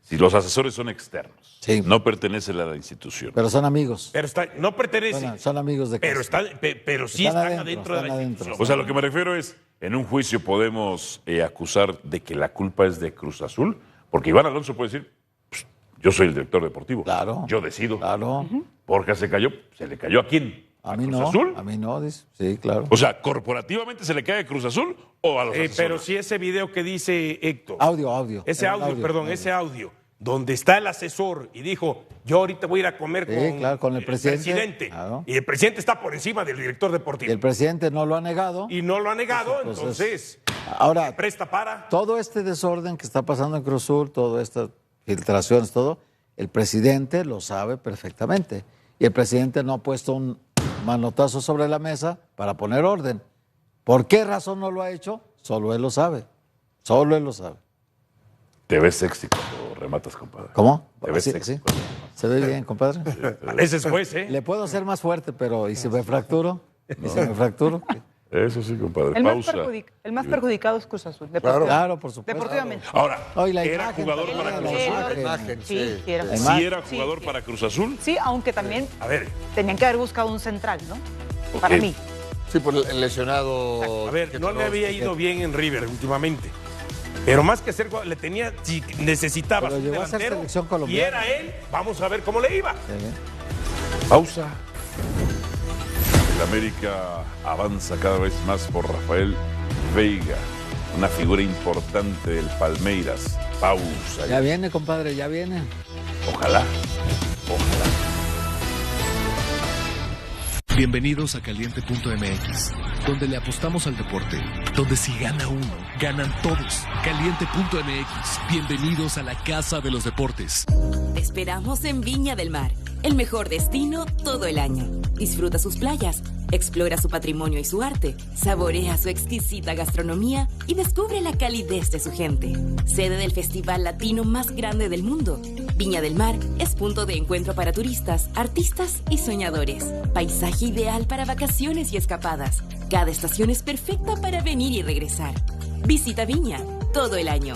si los asesores son externos, Sí. no pertenecen a la institución. pero son amigos. Pero no pertenece. Son amigos de Pero, casa. pero sí están adentro de la están adentro. institución. O sea, lo que me refiero es, en un juicio podemos acusar de que la culpa es de Cruz Azul, porque Iván Alonso puede decir, "Pues, yo soy el director deportivo, Claro. yo decido. Claro. Borja se cayó, ¿se le cayó a quién? A mí Cruz no. Azul? A mí no, dice. Sí, claro. O sea, ¿corporativamente se le cae a Cruz Azul o a los asesores? Pero sí ese video que dice Héctor. Audio. Ese Era audio, ese audio, donde está el asesor y dijo, yo ahorita voy a ir a comer Sí, claro, con el presidente. Claro. Y el presidente está por encima del director Y deportivo. el presidente no lo ha negado. Y no lo ha negado, Entonces, entonces, ahora, presta para. todo este desorden que está pasando en Cruz Azul, todas estas filtraciones, todo, el presidente lo sabe perfectamente. Y el presidente no ha puesto un manotazo sobre la mesa para poner orden. ¿Por qué razón no lo ha hecho? Solo él lo sabe. Solo él lo sabe. Te ves sexy cuando rematas, compadre. ¿Cómo? Te ves ¿Sí? sexy. ¿Sí? ¿Se ve bien, compadre? Ese es juez, ¿eh? Le puedo hacer más fuerte, pero ¿y si me fracturo? ¿Y si me fracturo? Eso sí, compadre. El más, Pausa. el más perjudicado es Cruz Azul. Claro, por supuesto. Deportivamente. Ahora, Hoy la ¿era imagen jugador también, para la Cruz Azul? imagen, Sí, sí. sí, era. La ¿Sí imagen. era jugador para Cruz Azul? Sí, aunque también A ver, tenían que haber buscado un central, ¿no? Ok. Para mí. Sí, por el lesionado... a ver, no le había ido bien en River últimamente. Pero más que hacer, le tenía, si necesitaba Pero un llegó a ser delantero selección y colombiana. era él, vamos a ver cómo le iba. Pausa. El América avanza cada vez más por Rafael Veiga, una figura importante del Palmeiras. Pausa. Ya viene, compadre, ya viene. Ojalá. Bienvenidos a Caliente.mx, donde le apostamos al deporte, donde si gana uno, ganan todos. Caliente.mx, bienvenidos a la casa de los deportes. Te esperamos en Viña del Mar, el mejor destino todo el año. Disfruta sus playas, explora su patrimonio y su arte, saborea su exquisita gastronomía y descubre la calidez de su gente. Sede del festival latino más grande del mundo, Viña del Mar es punto de encuentro para turistas, artistas y soñadores. Paisaje ideal para vacaciones y escapadas. Cada estación es perfecta para venir y regresar. Visita Viña todo el año.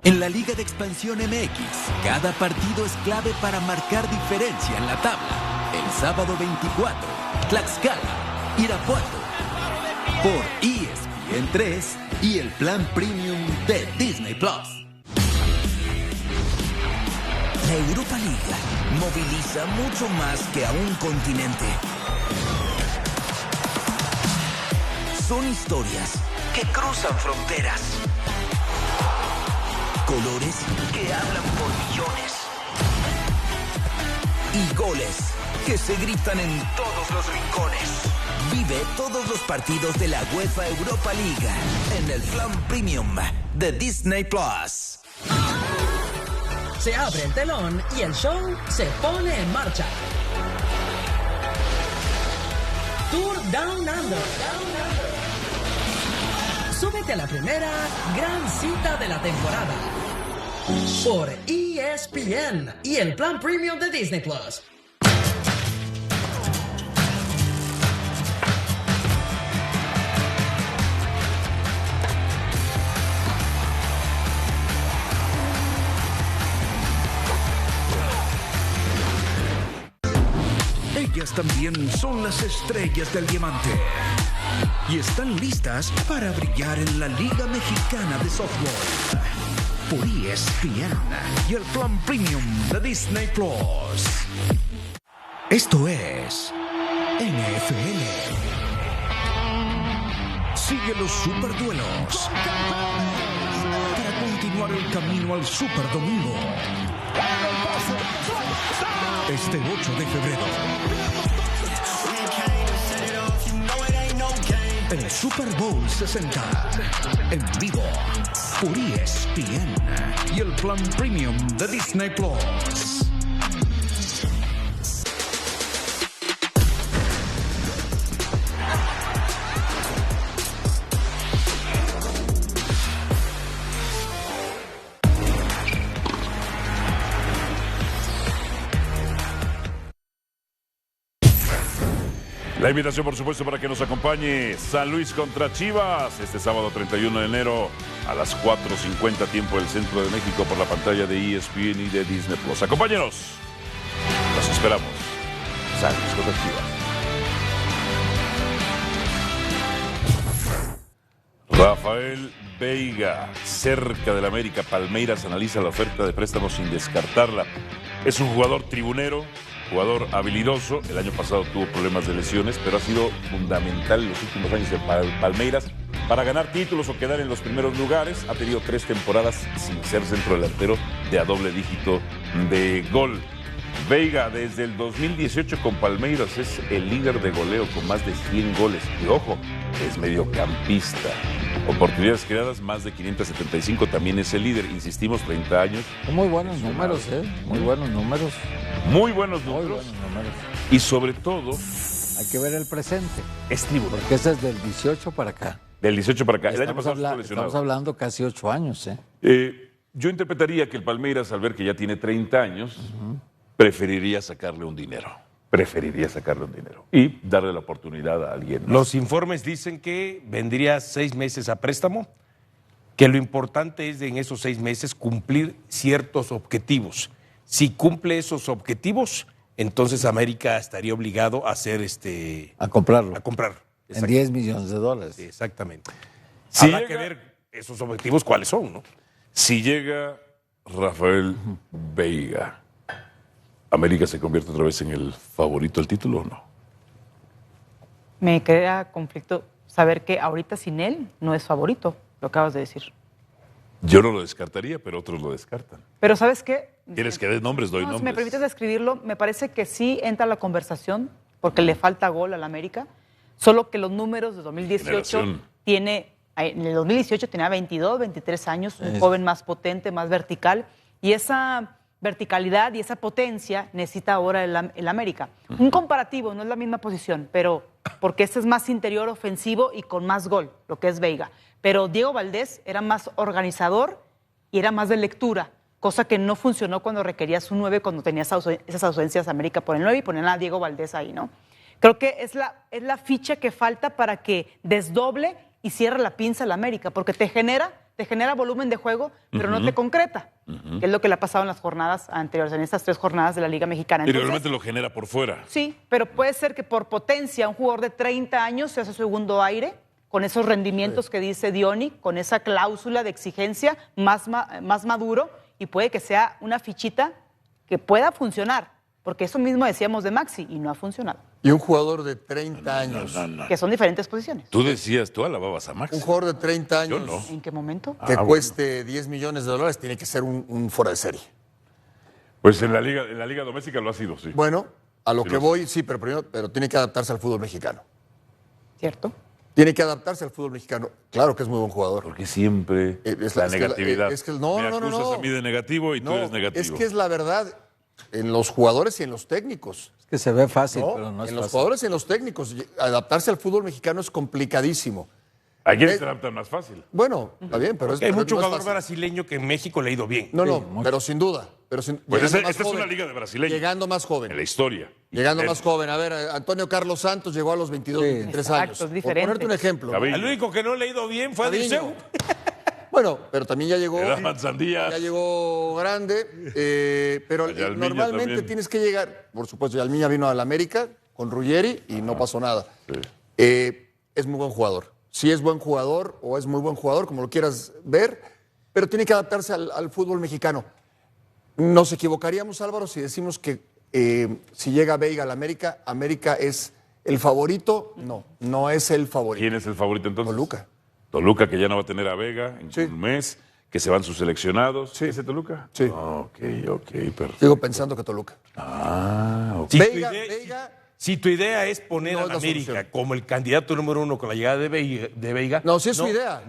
En la Liga de Expansión MX, cada partido es clave para marcar diferencia en la tabla. El sábado 24, Tlaxcala, Irapuato, por ESPN 3 y el plan premium de Disney Plus. La Europa League moviliza mucho más que a un continente. Son historias que cruzan fronteras. Colores que hablan por millones. Y goles que se gritan en todos los rincones. Vive todos los partidos de la UEFA Europa League en el plan premium de Disney Plus. Se abre el telón y el show se pone en marcha. Tour Down Under. Súbete a la primera gran cita de la temporada por ESPN y el plan premium de Disney Plus. Ellas también son las estrellas del diamante y están listas para brillar en la Liga Mexicana de Softball por ESPN y el plan premium de Disney Plus. Esto es NFL. Sigue los superduelos para continuar el camino al Super Domingo. Este 8 de febrero, el Super Bowl 60, en vivo, por ESPN y el plan premium de Disney Plus. La invitación, por supuesto, para que nos acompañe San Luis contra Chivas este sábado 31 de enero a las 4:50 tiempo del Centro de México por la pantalla de ESPN y de Disney Plus. Acompáñenos. Los esperamos. San Luis contra Chivas. Rafael Veiga, cerca del América. Palmeiras analiza la oferta de préstamo sin descartarla. Es un jugador tribunero, jugador habilidoso. El año pasado tuvo problemas de lesiones, pero ha sido fundamental en los últimos años de Palmeiras para ganar títulos o quedar en los primeros lugares. Ha tenido 3 temporadas sin ser centro delantero de a doble dígito de gol. Veiga, desde el 2018 con Palmeiras, es el líder de goleo con más de 100 goles. Y ojo, es mediocampista. Oportunidades creadas, más de 575, también es el líder. Insistimos, 30 años. Muy buenos números, Muy buenos números. Muy buenos números. Y sobre todo, hay que ver el presente. Es tribunal. Porque ese es del 18 para acá. Del 18 para acá. El año Estamos, pasado estuvo lesionado. estamos hablando casi 8 años, Yo interpretaría que el Palmeiras, al ver que ya tiene 30 años, preferiría sacarle un dinero. Y darle la oportunidad a alguien más. Los informes dicen que vendría 6 meses a préstamo, que lo importante es en esos 6 meses cumplir ciertos objetivos. Si cumple esos objetivos, entonces América estaría obligado a hacer a comprarlo. A comprar. En $10 millones. Sí, exactamente. Si Habrá llega, que ver esos objetivos cuáles son, ¿no? Si llega Rafael Veiga, ¿América se convierte otra vez en el favorito del título o no? Me crea conflicto saber que ahorita sin él no es favorito, lo acabas de decir. Yo no lo descartaría, pero otros lo descartan. Pero ¿sabes qué? ¿Quieres que dé nombres? Doy nombres. Si me permites describirlo, me parece que sí entra la conversación porque le falta gol al América, solo que los números de 2018 en el 2018 tenía 22, 23 años, un joven más potente, más vertical, y esa verticalidad y esa potencia necesita ahora el América. Un comparativo, no es la misma posición, pero porque este es más interior ofensivo y con más gol, lo que es Veiga. Pero Diego Valdés era más organizador y era más de lectura, cosa que no funcionó cuando requerías un 9, cuando tenías esas ausencias América por el 9 y ponían a Diego Valdés ahí, ¿no? Creo que es la ficha que falta para que desdoble y cierre la pinza al América, porque te genera te genera volumen de juego, pero no te concreta, que es lo que le ha pasado en las jornadas anteriores, en estas 3 jornadas de la Liga Mexicana. Y realmente lo genera por fuera. Sí, pero puede ser que por potencia un jugador de 30 años se hace segundo aire, con esos rendimientos que dice Diony, con esa cláusula de exigencia más maduro, y puede que sea una fichita que pueda funcionar, porque eso mismo decíamos de Maxi y no ha funcionado. Y un jugador de 30 años. Que son diferentes posiciones. Tú alababas a Maxi. Un jugador de 30 años. Yo no. ¿En qué momento? Que cueste $10 millones, tiene que ser un fuera de serie. Pues en la liga doméstica lo ha sido, sí. Bueno, a lo Sí, que voy, sí, pero tiene que adaptarse al fútbol mexicano. ¿Cierto? Tiene que adaptarse al fútbol mexicano. Claro que es muy buen jugador. Porque siempre la negatividad. No, Me no, no, acusas no. a mí de negativo y tú eres negativo. Es que es la verdad en los jugadores y en los técnicos. Es que se ve fácil, pero no es en los fácil. jugadores y en los técnicos. Adaptarse al fútbol mexicano es complicadísimo. ¿A quién se adapta más fácil? Bueno, está bien, pero Porque hay mucho no es jugador fácil. brasileño que en México le ha ido bien. No, pero sin duda. Pues llegando esta más es joven. una liga de brasileños. Llegando más joven. En la historia. Llegando más joven. A ver, Antonio Carlos Santos llegó a los 22, 23 años. Exacto, es Por diferente. ponerte un ejemplo. Gaviño. El único que no le ha ido bien fue a Gaviño. Dirceu. Bueno, pero también ya llegó. Era Manzandías. Ya llegó grande. Pero Yalmiña normalmente también. tienes que llegar. Por supuesto, Yalmiña vino a la América con Ruggeri y no pasó nada. Sí. Es muy buen jugador. Sí es buen jugador o es muy buen jugador, como lo quieras ver, pero tiene que adaptarse al fútbol mexicano. Nos equivocaríamos, Álvaro, si decimos que si llega Veiga a la América, América es el favorito. No, no es el favorito. ¿Quién es el favorito entonces? Toluca. Toluca, que ya no va a tener a Vega en Sí. un mes, que se van sus seleccionados. Sí. ¿Ese Toluca? Sí. Ok, perfecto. Sigo pensando que Toluca. Ok. Si tu Veiga, idea- Veiga. Si tu idea es poner No a es la la América solución. como el candidato número 1 con la llegada de Veiga. No, sí es su idea.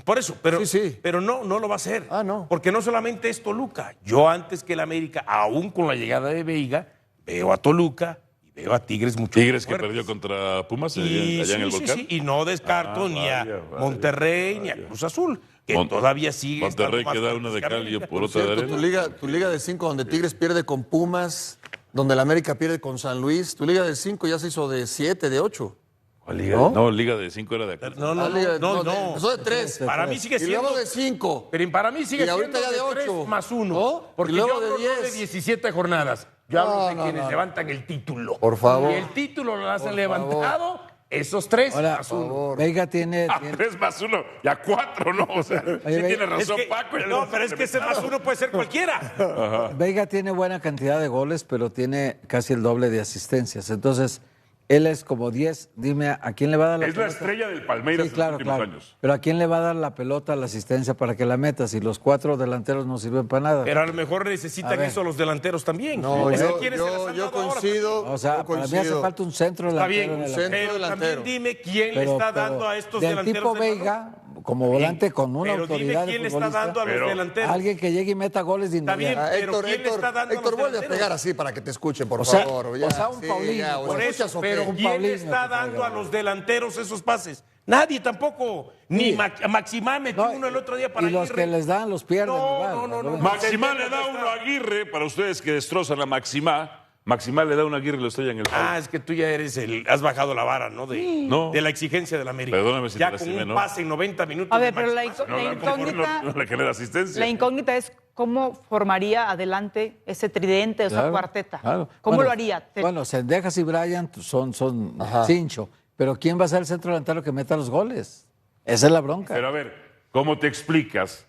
Por eso, pero, Sí. pero no lo va a hacer. Ah, no. Porque no solamente es Toluca. Yo antes que el América, aún con la llegada de Veiga, veo a Toluca y veo a Tigres mucho Tigres que fuertes. perdió contra Pumas Y, allá en el sí, Volcán. sí, y no descarto ni a vaya, Monterrey ni a Cruz Azul, que todavía sigue. Monterrey estando más que da una de fuerte que cal y América. por otra de Cierto, arena. tu liga de 5 donde Tigres pierde con Pumas, donde el América pierde con San Luis. Tu liga de 5 ya se hizo de 7, de 8. ¿Cuál liga? ¿No? No, Liga de 5 era de acá. No, Empezó de 3. Para mí sigue Y siendo. luego de 5. Pero para mí sigue Y ahorita siendo ya de 3 8. más 1. ¿No? Porque Y luego yo de hablo no 10. 17 jornadas. Yo hablo de No, quienes no. levantan el título. Por favor. Y el título lo has Por levantado esos 3 Ahora, más 1. Veiga tiene... 3 más 1, ya 4, ¿no? O sea, sí Veiga- tiene razón Paco. ya No, lo pero es que ese más 1 puede ser cualquiera. Veiga tiene buena cantidad de goles, pero tiene casi el doble de asistencias. Entonces, él es como 10. Dime, ¿a quién le va a dar la Es la pelota? estrella del Palmeiras Sí, claro, en los últimos claro. años. Pero ¿a quién le va a dar la pelota, la asistencia para que la meta? Si los 4 delanteros no sirven para nada. Pero a lo mejor A necesitan ver. eso los delanteros también. No, Pues, yo, ¿quiénes se las han yo dado ahora? coincido. O sea, yo para mí hace coincido. falta un centro Está delantero bien, en el centro pero delantero. también dime quién le Pero- está pero dando a estos del delanteros tipo de balón. Veiga, como volante con una Pero autoridad dime de quién le está futbolista, dando a los Pero- delanteros. alguien que llegue y meta goles de Está bien, inmediato. pero ¿quién le está dando a los Héctor, vuelve a delanteros? pegar así para que te escuchen, por O sea, favor. o sea, un Paulinho, o Por eso, escuchas o qué. pero Un ¿quién le Paulinho está que dando traiga a los delanteros esos pases? Nadie tampoco. Ni Sí. Maximán metió No, uno el otro día para y los Aguirre. que les dan los pierden. No, igual, no, no, ¿no? Maximá le da uno a Aguirre, para ustedes que destrozan a Maximá. Maximá le da uno a Aguirre y lo estrella en el palo. Ah, es que tú ya eres has bajado la vara, ¿no? No. De la exigencia del América. Perdóname si ya te con lastimé, un ¿no? pase en 90 minutos. A ver, de pero la Maximán. No, incógnita... no le genera asistencia. La incógnita es cómo formaría adelante ese tridente, esa Claro, cuarteta. claro. ¿Cómo Bueno, lo haría? Bueno, Cendejas y Bryant son Ajá. cincho. Pero ¿quién va a ser el centro delantero que meta los goles? Esa es la bronca. Pero a ver, ¿cómo te explicas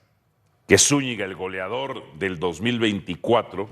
que Zúñiga, el goleador del 2024,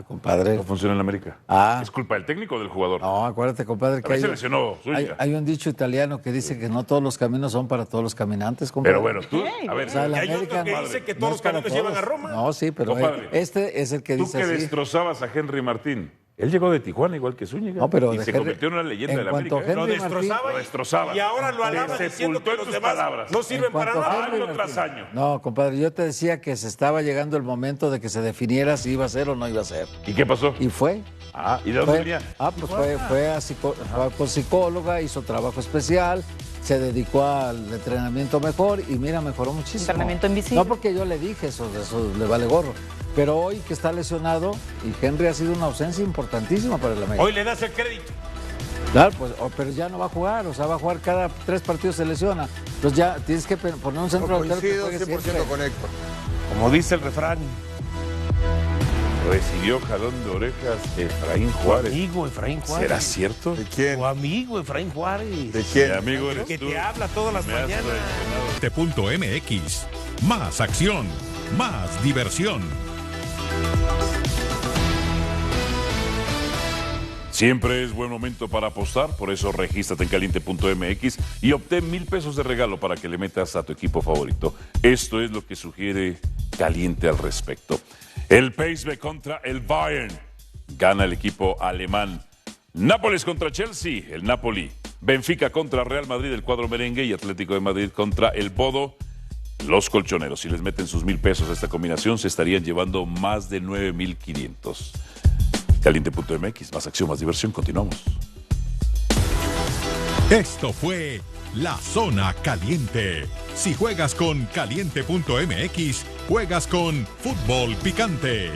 compadre. no funciona en América? ¿Es culpa del técnico o del jugador? No, acuérdate, compadre, que También se lesionó Zúñiga. hay un dicho italiano que dice que no todos los caminos son para todos los caminantes, compadre. Pero bueno, tú, a ver, O sea, la hay otro América que no- dice que no todos es los para caminos llevan a Roma. No, sí, pero Compadre, este es el que tú dice que así. destrozabas a Henry Martín. Él llegó de Tijuana igual que Zúñiga. No, pero y de se Henry- convirtió en una leyenda en de la cuanto América. Henry Lo destrozaba, Lo destrozaba. y ahora lo Te alaba diciendo sepultó que en los tus demás palabras. no sirven En para cuanto nada. a Henry Año tras Martín. año. No, compadre, yo te decía que se estaba llegando el momento de que se definiera si iba a ser o no iba a ser. ¿Y qué pasó? Y fue. ¿Y de dónde Fue, venía? pues fue con psicóloga, hizo trabajo especial, se dedicó al entrenamiento mejor y mira, mejoró muchísimo. Entrenamiento invisible. No porque yo le dije eso le vale gorro. Pero hoy que está lesionado y Henry ha sido una ausencia importantísima para el América. Hoy le das el crédito. Claro, pues, pero ya no va a jugar, o sea, va a jugar cada 3 partidos se lesiona. Entonces ya tienes que poner un centro delantero que Coincido juegue 100% siempre. con Héctor. Como dice el refrán, Recibió jalón de orejas Efraín tu Juárez. amigo Efraín Juárez. ¿Será cierto? ¿De quién? Tu amigo Efraín Juárez. ¿De quién? Mi amigo El eres que tú. te habla todas las Me has mañanas. traicionado. MX. Más acción, más diversión. Siempre es buen momento para apostar, por eso regístrate en caliente.mx y obtén 1,000 pesos de regalo para que le metas a tu equipo favorito. Esto es lo que sugiere Caliente al respecto. El PSV contra el Bayern. Gana el equipo alemán. Nápoles contra Chelsea, el Napoli. Benfica contra Real Madrid, el cuadro merengue. Y Atlético de Madrid contra el Bodo, los colchoneros. Si les meten sus 1,000 pesos a esta combinación, se estarían llevando más de 9,500. Caliente.mx, más acción, más diversión. Continuamos. Esto fue La Zona Caliente. Si juegas con caliente.mx, juegas con Fútbol Picante.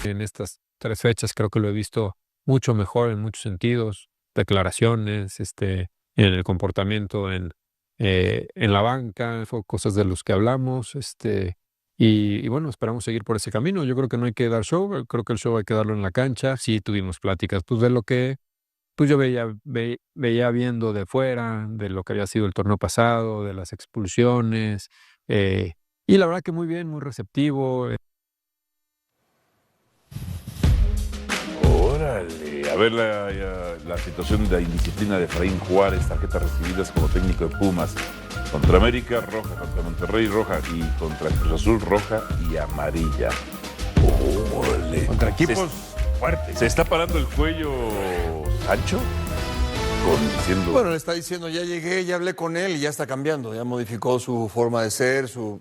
En estas 3 fechas creo que lo he visto mucho mejor en muchos sentidos, declaraciones, en el comportamiento en la banca, fue cosas de los que hablamos, y bueno, esperamos seguir por ese camino. Yo creo que no hay que dar show, creo que el show hay que darlo en la cancha. Sí tuvimos pláticas, pues de lo que pues yo veía viendo de fuera, de lo que había sido el torneo pasado, de las expulsiones, y la verdad que muy bien, muy receptivo. Órale, a ver la situación de indisciplina de Efraín Juárez, tarjetas recibidas como técnico de Pumas. Contra América, roja, contra Monterrey, roja, y contra Cruz Azul, roja y amarilla. Órale. Contra equipos fuertes. ¿Se está parando el cuello Sancho? Diciendo... Bueno, le está diciendo, ya llegué, ya hablé con él y ya está cambiando, ya modificó su forma de ser, su...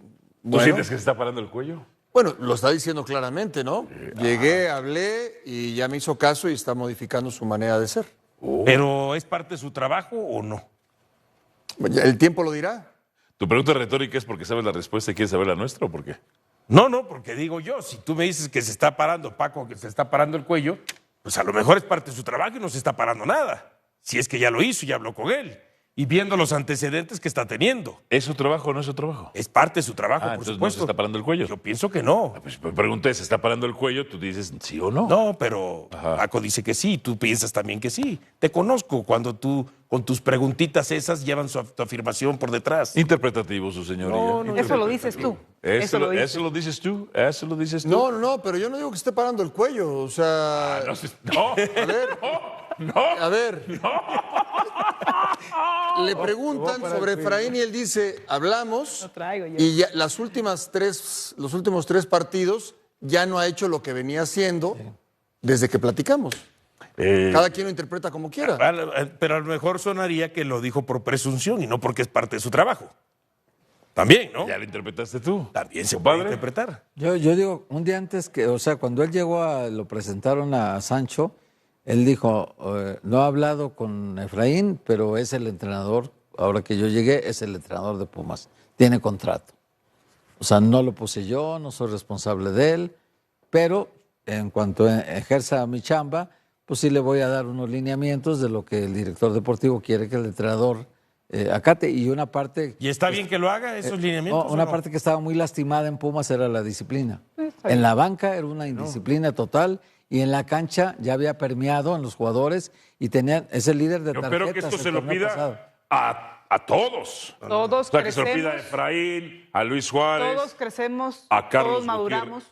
¿Tú sientes que se está parando el cuello? Bueno, lo está diciendo claramente, ¿no? Llegué, hablé y ya me hizo caso y está modificando su manera de ser. ¿Pero es parte de su trabajo o no? El tiempo lo dirá. ¿Tu pregunta retórica es porque sabes la respuesta y quieres saber la nuestra o por qué? No, porque digo yo, si tú me dices que se está parando, Paco, que se está parando el cuello, pues a lo mejor es parte de su trabajo y no se está parando nada. Si es que ya lo hizo, ya habló con él. Y viendo los antecedentes que está teniendo. ¿Es su trabajo o no es su trabajo? Es parte de su trabajo, por entonces supuesto. ¿no se está parando el cuello? Yo pienso que no. Pues me pregunté, ¿se está parando el cuello? Tú dices sí o no. No, pero Paco dice que sí, tú piensas también que sí. Te conozco cuando tú, con tus preguntitas esas, llevan tu afirmación por detrás. Interpretativo, su señoría. No, eso lo dices tú. Eso lo dices tú. Eso lo dices tú. No, pero yo no digo que esté parando el cuello, o sea... No. A ver. No. A ver. Le preguntan sobre Efraín y él dice, hablamos y ya los últimos 3 partidos ya no ha hecho lo que venía haciendo desde que platicamos. Cada quien lo interpreta como quiera. Pero a lo mejor sonaría que lo dijo por presunción y no porque es parte de su trabajo. También, ¿no? Ya lo interpretaste tú. También se puede interpretar. Yo digo, un día antes que, o sea, cuando él llegó lo presentaron a Sancho, él dijo, no ha hablado con Efraín, pero es el entrenador, ahora que yo llegué, es el entrenador de Pumas. Tiene contrato. O sea, no lo puse yo, no soy responsable de él, pero en cuanto ejerza mi chamba, pues sí le voy a dar unos lineamientos de lo que el director deportivo quiere que el entrenador acate. Y una parte... ¿Y está bien que lo haga, esos lineamientos? Una parte que estaba muy lastimada en Pumas era la disciplina. En la banca era una indisciplina total. Y en la cancha ya había permeado en los jugadores y tenían ese líder de tarjetas. Yo espero que esto se lo pida a todos. Todos o sea, que se lo crecemos. pida a Efraín, a Luis Juárez, Todos crecemos, a Carlos todos maduramos.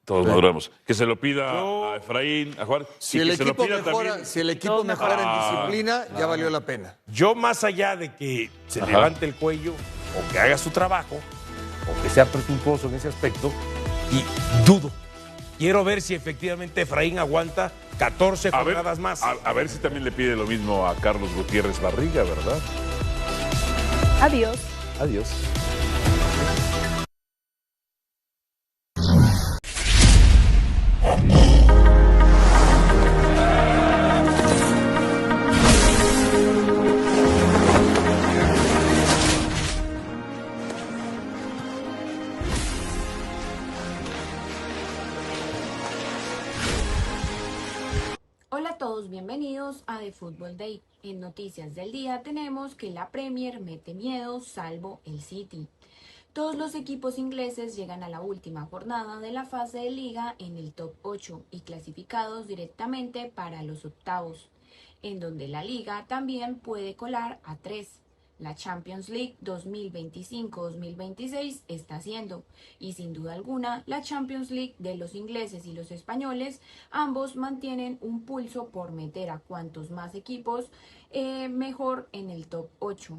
Todos maduramos. Que se lo pida a Efraín, a Juárez. Si y el que se lo equipo pida mejora, también. si el equipo mejora en disciplina, ya valió la pena. Yo, más allá de que se levante el cuello o que haga su trabajo o que sea presuntuoso en ese aspecto, y dudo. Quiero ver si efectivamente Efraín aguanta 14 jornadas más. A ver si también le pide lo mismo a Carlos Gutiérrez Barriga, ¿verdad? Adiós. Adiós. Hola a todos, bienvenidos a The Football Day. En noticias del día tenemos que la Premier mete miedo salvo el City. Todos los equipos ingleses llegan a la última jornada de la fase de liga en el top 8 y clasificados directamente para los octavos, en donde la liga también puede colar a 3. La Champions League 2025-2026 está siendo, y sin duda alguna, la Champions League de los ingleses y los españoles, ambos mantienen un pulso por meter a cuantos más equipos mejor en el top 8.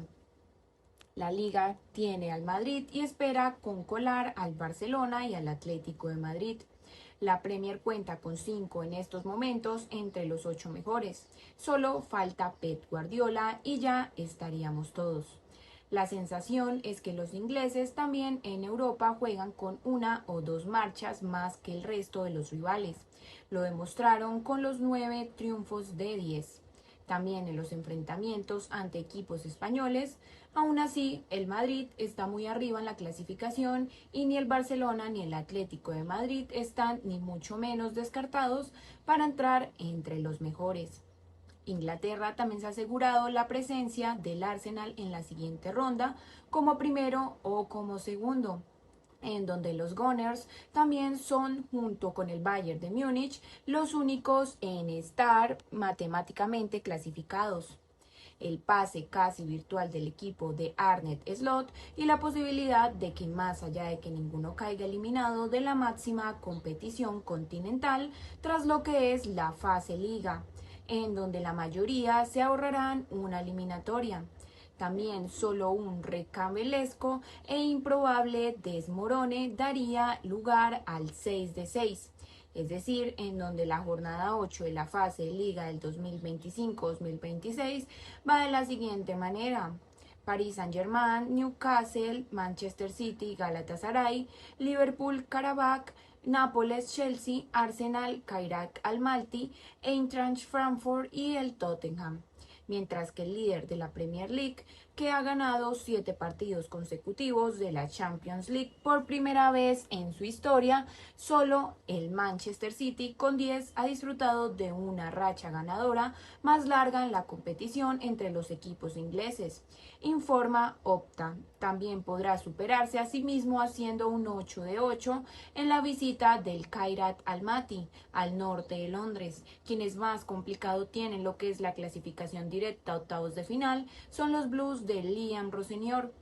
La Liga tiene al Madrid y espera con colar al Barcelona y al Atlético de Madrid. La Premier cuenta con 5 en estos momentos entre los 8 mejores. Solo falta Pep Guardiola y ya estaríamos todos. La sensación es que los ingleses también en Europa juegan con 1 o 2 marchas más que el resto de los rivales. Lo demostraron con los 9 triunfos de 10. También en los enfrentamientos ante equipos españoles. Aún así, el Madrid está muy arriba en la clasificación y ni el Barcelona ni el Atlético de Madrid están ni mucho menos descartados para entrar entre los mejores. Inglaterra también se ha asegurado la presencia del Arsenal en la siguiente ronda como primero o como segundo, en donde los Gunners también son, junto con el Bayern de Múnich, los únicos en estar matemáticamente clasificados. El pase casi virtual del equipo de Arne Slot y la posibilidad de que, más allá de que ninguno caiga eliminado de la máxima competición continental tras lo que es la fase liga, en donde la mayoría se ahorrarán una eliminatoria. También solo un recambelesco e improbable desmorone daría lugar al 6 de 6. Es decir, en donde la jornada 8 de la fase de liga del 2025-2026 va de la siguiente manera: Paris Saint-Germain, Newcastle, Manchester City, Galatasaray, Liverpool, Karabakh, Nápoles, Chelsea, Arsenal, Kairat Almaty, Eintracht Frankfurt y el Tottenham. Mientras que el líder de la Premier League, que ha ganado 7 partidos consecutivos de la Champions League por primera vez en su historia, solo el Manchester City con 10 ha disfrutado de una racha ganadora más larga en la competición entre los equipos ingleses. Informa Opta. También podrá superarse a sí mismo haciendo un 8 de 8 en la visita del Kairat Almaty al norte de Londres. Quienes más complicado tienen lo que es la clasificación directa a octavos de final son los Blues de Liam Rossinior.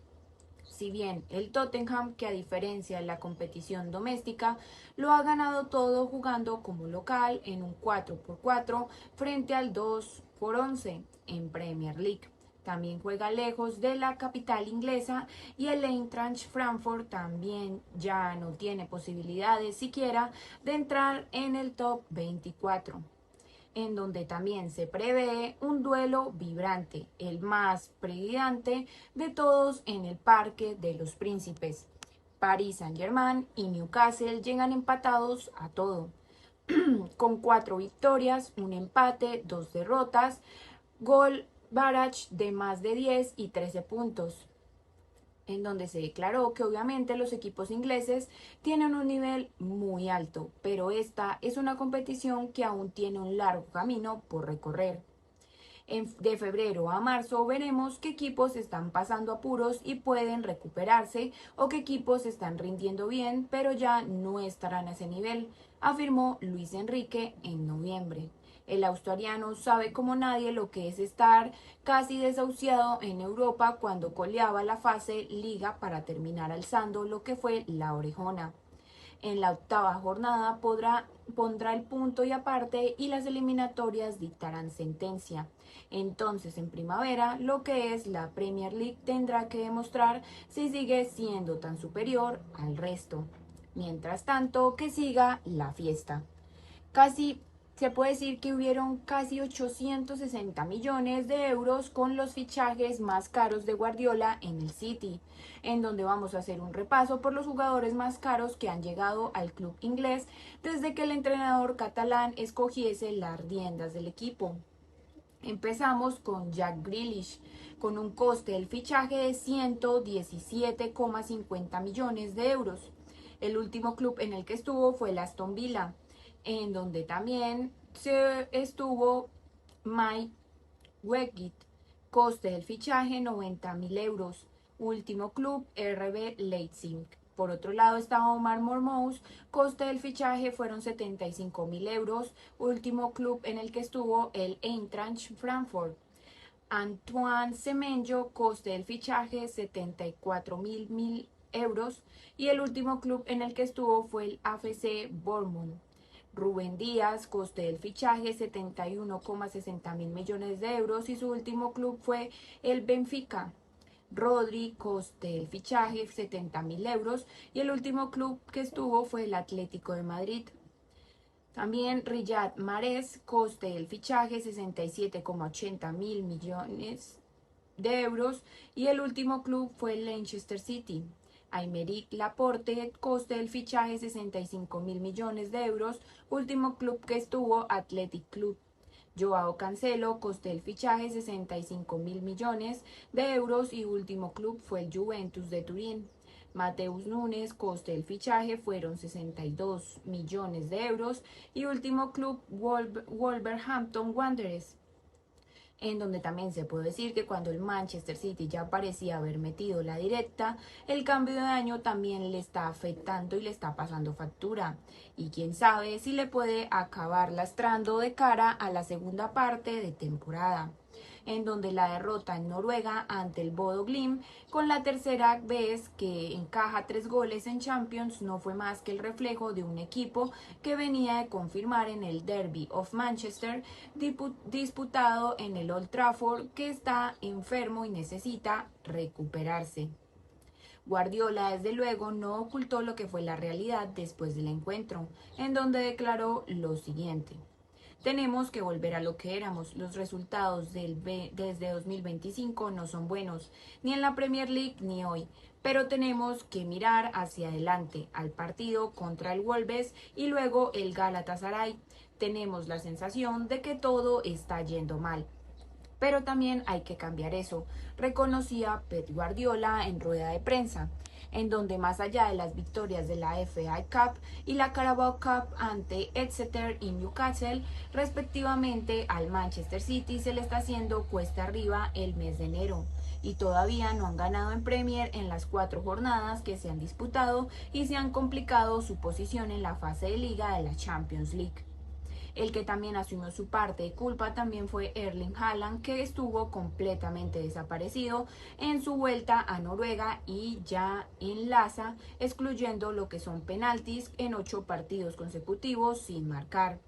Si bien el Tottenham, que a diferencia de la competición doméstica, lo ha ganado todo jugando como local en un 4-4 frente al 2-11 en Premier League. También juega lejos de la capital inglesa y el Eintracht Frankfurt también ya no tiene posibilidades siquiera de entrar en el top 24. En donde también se prevé un duelo vibrante, el más predominante de todos en el Parque de los Príncipes. Paris Saint-Germain y Newcastle llegan empatados a todo, con 4 victorias, un empate, 2 derrotas, gol Barrage de más de 10 y 13 puntos, en donde se declaró que obviamente los equipos ingleses tienen un nivel muy alto, pero esta es una competición que aún tiene un largo camino por recorrer. De febrero a marzo veremos qué equipos están pasando apuros y pueden recuperarse o qué equipos están rindiendo bien, pero ya no estarán a ese nivel, afirmó Luis Enrique en noviembre. El australiano sabe como nadie lo que es estar casi desahuciado en Europa cuando coleaba la fase liga para terminar alzando lo que fue la orejona. En la octava jornada pondrá el punto y aparte y las eliminatorias dictarán sentencia. Entonces en primavera lo que es la Premier League tendrá que demostrar si sigue siendo tan superior al resto. Mientras tanto, que siga la fiesta. Se puede decir que hubieron casi 860 millones de euros con los fichajes más caros de Guardiola en el City, en donde vamos a hacer un repaso por los jugadores más caros que han llegado al club inglés desde que el entrenador catalán escogiese las riendas del equipo. Empezamos con Jack Grealish, con un coste del fichaje de 117,50 millones de euros. El último club en el que estuvo fue el Aston Villa, en donde también estuvo Mike Weggett, coste del fichaje 90.000 euros. Último club, RB Leipzig. Por otro lado está Omar Mormous, coste del fichaje fueron 75.000 euros. Último club en el que estuvo el Eintracht Frankfurt. Antoine Semenyo, coste del fichaje 74.000 euros. Y el último club en el que estuvo fue el AFC Bournemouth. Rubén Díaz, coste del fichaje 71,60 mil millones de euros y su último club fue el Benfica. Rodri, coste del fichaje 70.000 euros y el último club que estuvo fue el Atlético de Madrid. También Riyad Mahrez, coste del fichaje 67,80 mil millones de euros y el último club fue el Leicester City. Aymeric Laporte, coste del fichaje 65.000 millones de euros, último club que estuvo Athletic Club. Joao Cancelo, coste del fichaje 65.000 millones de euros y último club fue el Juventus de Turín. Mateus Nunes, coste del fichaje fueron 62 millones de euros y último club Wolverhampton Wanderers. En donde también se puede decir que cuando el Manchester City ya parecía haber metido la directa, el cambio de año también le está afectando y le está pasando factura. Y quién sabe si le puede acabar lastrando de cara a la segunda parte de temporada, en donde la derrota en Noruega ante el Bodo Glimt, con la tercera vez que encaja 3 goles en Champions, no fue más que el reflejo de un equipo que venía de confirmar en el Derby of Manchester, disputado en el Old Trafford, que está enfermo y necesita recuperarse. Guardiola, desde luego, no ocultó lo que fue la realidad después del encuentro, en donde declaró lo siguiente: tenemos que volver a lo que éramos. Los resultados desde 2025 no son buenos, ni en la Premier League ni hoy. Pero tenemos que mirar hacia adelante, al partido contra el Wolves y luego el Galatasaray. Tenemos la sensación de que todo está yendo mal. Pero también hay que cambiar eso, reconocía Pep Guardiola en rueda de prensa, en donde más allá de las victorias de la FA Cup y la Carabao Cup ante Exeter y Newcastle, respectivamente, al Manchester City se le está haciendo cuesta arriba el mes de enero. Y todavía no han ganado en Premier en las 4 jornadas que se han disputado y se han complicado su posición en la fase de liga de la Champions League. El que también asumió su parte de culpa también fue Erling Haaland, que estuvo completamente desaparecido en su vuelta a Noruega y ya enlaza, excluyendo lo que son penaltis en 8 partidos consecutivos sin marcar.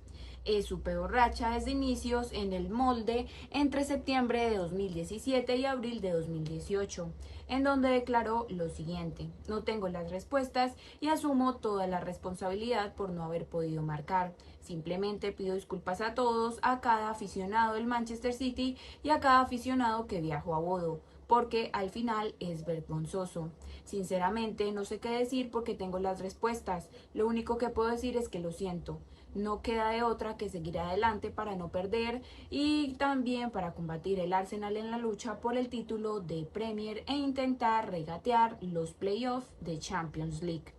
Es su peor racha desde inicios en el molde entre septiembre de 2017 y abril de 2018, en donde declaró lo siguiente: no tengo las respuestas y asumo toda la responsabilidad por no haber podido marcar. Simplemente pido disculpas a todos, a cada aficionado del Manchester City y a cada aficionado que viajó a Bodo, porque al final es vergonzoso. Sinceramente no sé qué decir porque tengo las respuestas. Lo único que puedo decir es que lo siento. No queda de otra que seguir adelante para no perder y también para combatir el Arsenal en la lucha por el título de Premier e intentar regatear los playoffs de Champions League.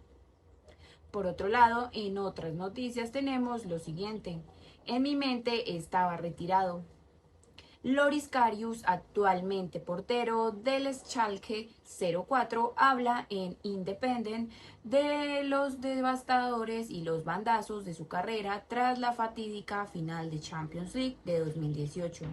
Por otro lado, en otras noticias tenemos lo siguiente: en mi mente estaba retirado. Loris Karius, actualmente portero del Schalke 04, habla en Independent de los devastadores y los bandazos de su carrera tras la fatídica final de Champions League de 2018.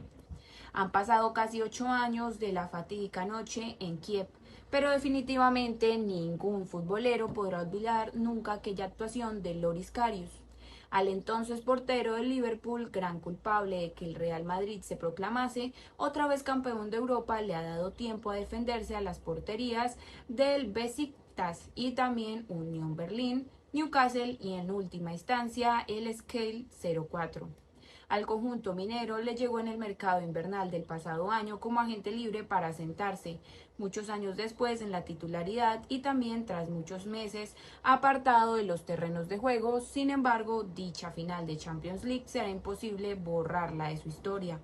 Han pasado casi 8 años de la fatídica noche en Kiev, pero definitivamente ningún futbolero podrá olvidar nunca aquella actuación de Loris Karius. Al entonces portero del Liverpool, gran culpable de que el Real Madrid se proclamase otra vez campeón de Europa, le ha dado tiempo a defenderse a las porterías del Besiktas y también Unión Berlín, Newcastle y en última instancia el Schalke 04. Al conjunto minero le llegó en el mercado invernal del pasado año como agente libre para asentarse, muchos años después en la titularidad y también tras muchos meses apartado de los terrenos de juego. Sin embargo, dicha final de Champions League será imposible borrarla de su historia.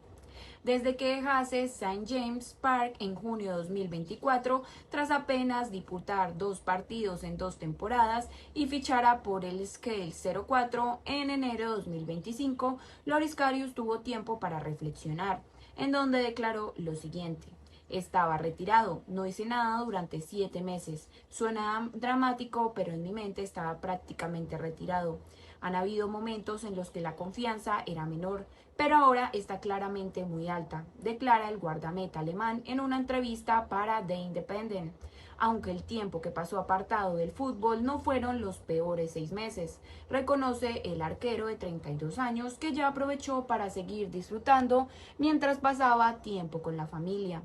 desde que dejase St. James Park en junio de 2024, tras apenas disputar 2 partidos en 2 temporadas y fichara por el Scale 04 en enero de 2025, Loris Karius tuvo tiempo para reflexionar, en donde declaró lo siguiente: estaba retirado, no hice nada durante 7 meses. Suena dramático, pero en mi mente estaba prácticamente retirado. Han habido momentos en los que la confianza era menor, pero ahora está claramente muy alta, declara el guardameta alemán en una entrevista para The Independent. Aunque el tiempo que pasó apartado del fútbol no fueron los peores 6 meses, reconoce el arquero de 32 años que ya aprovechó para seguir disfrutando mientras pasaba tiempo con la familia.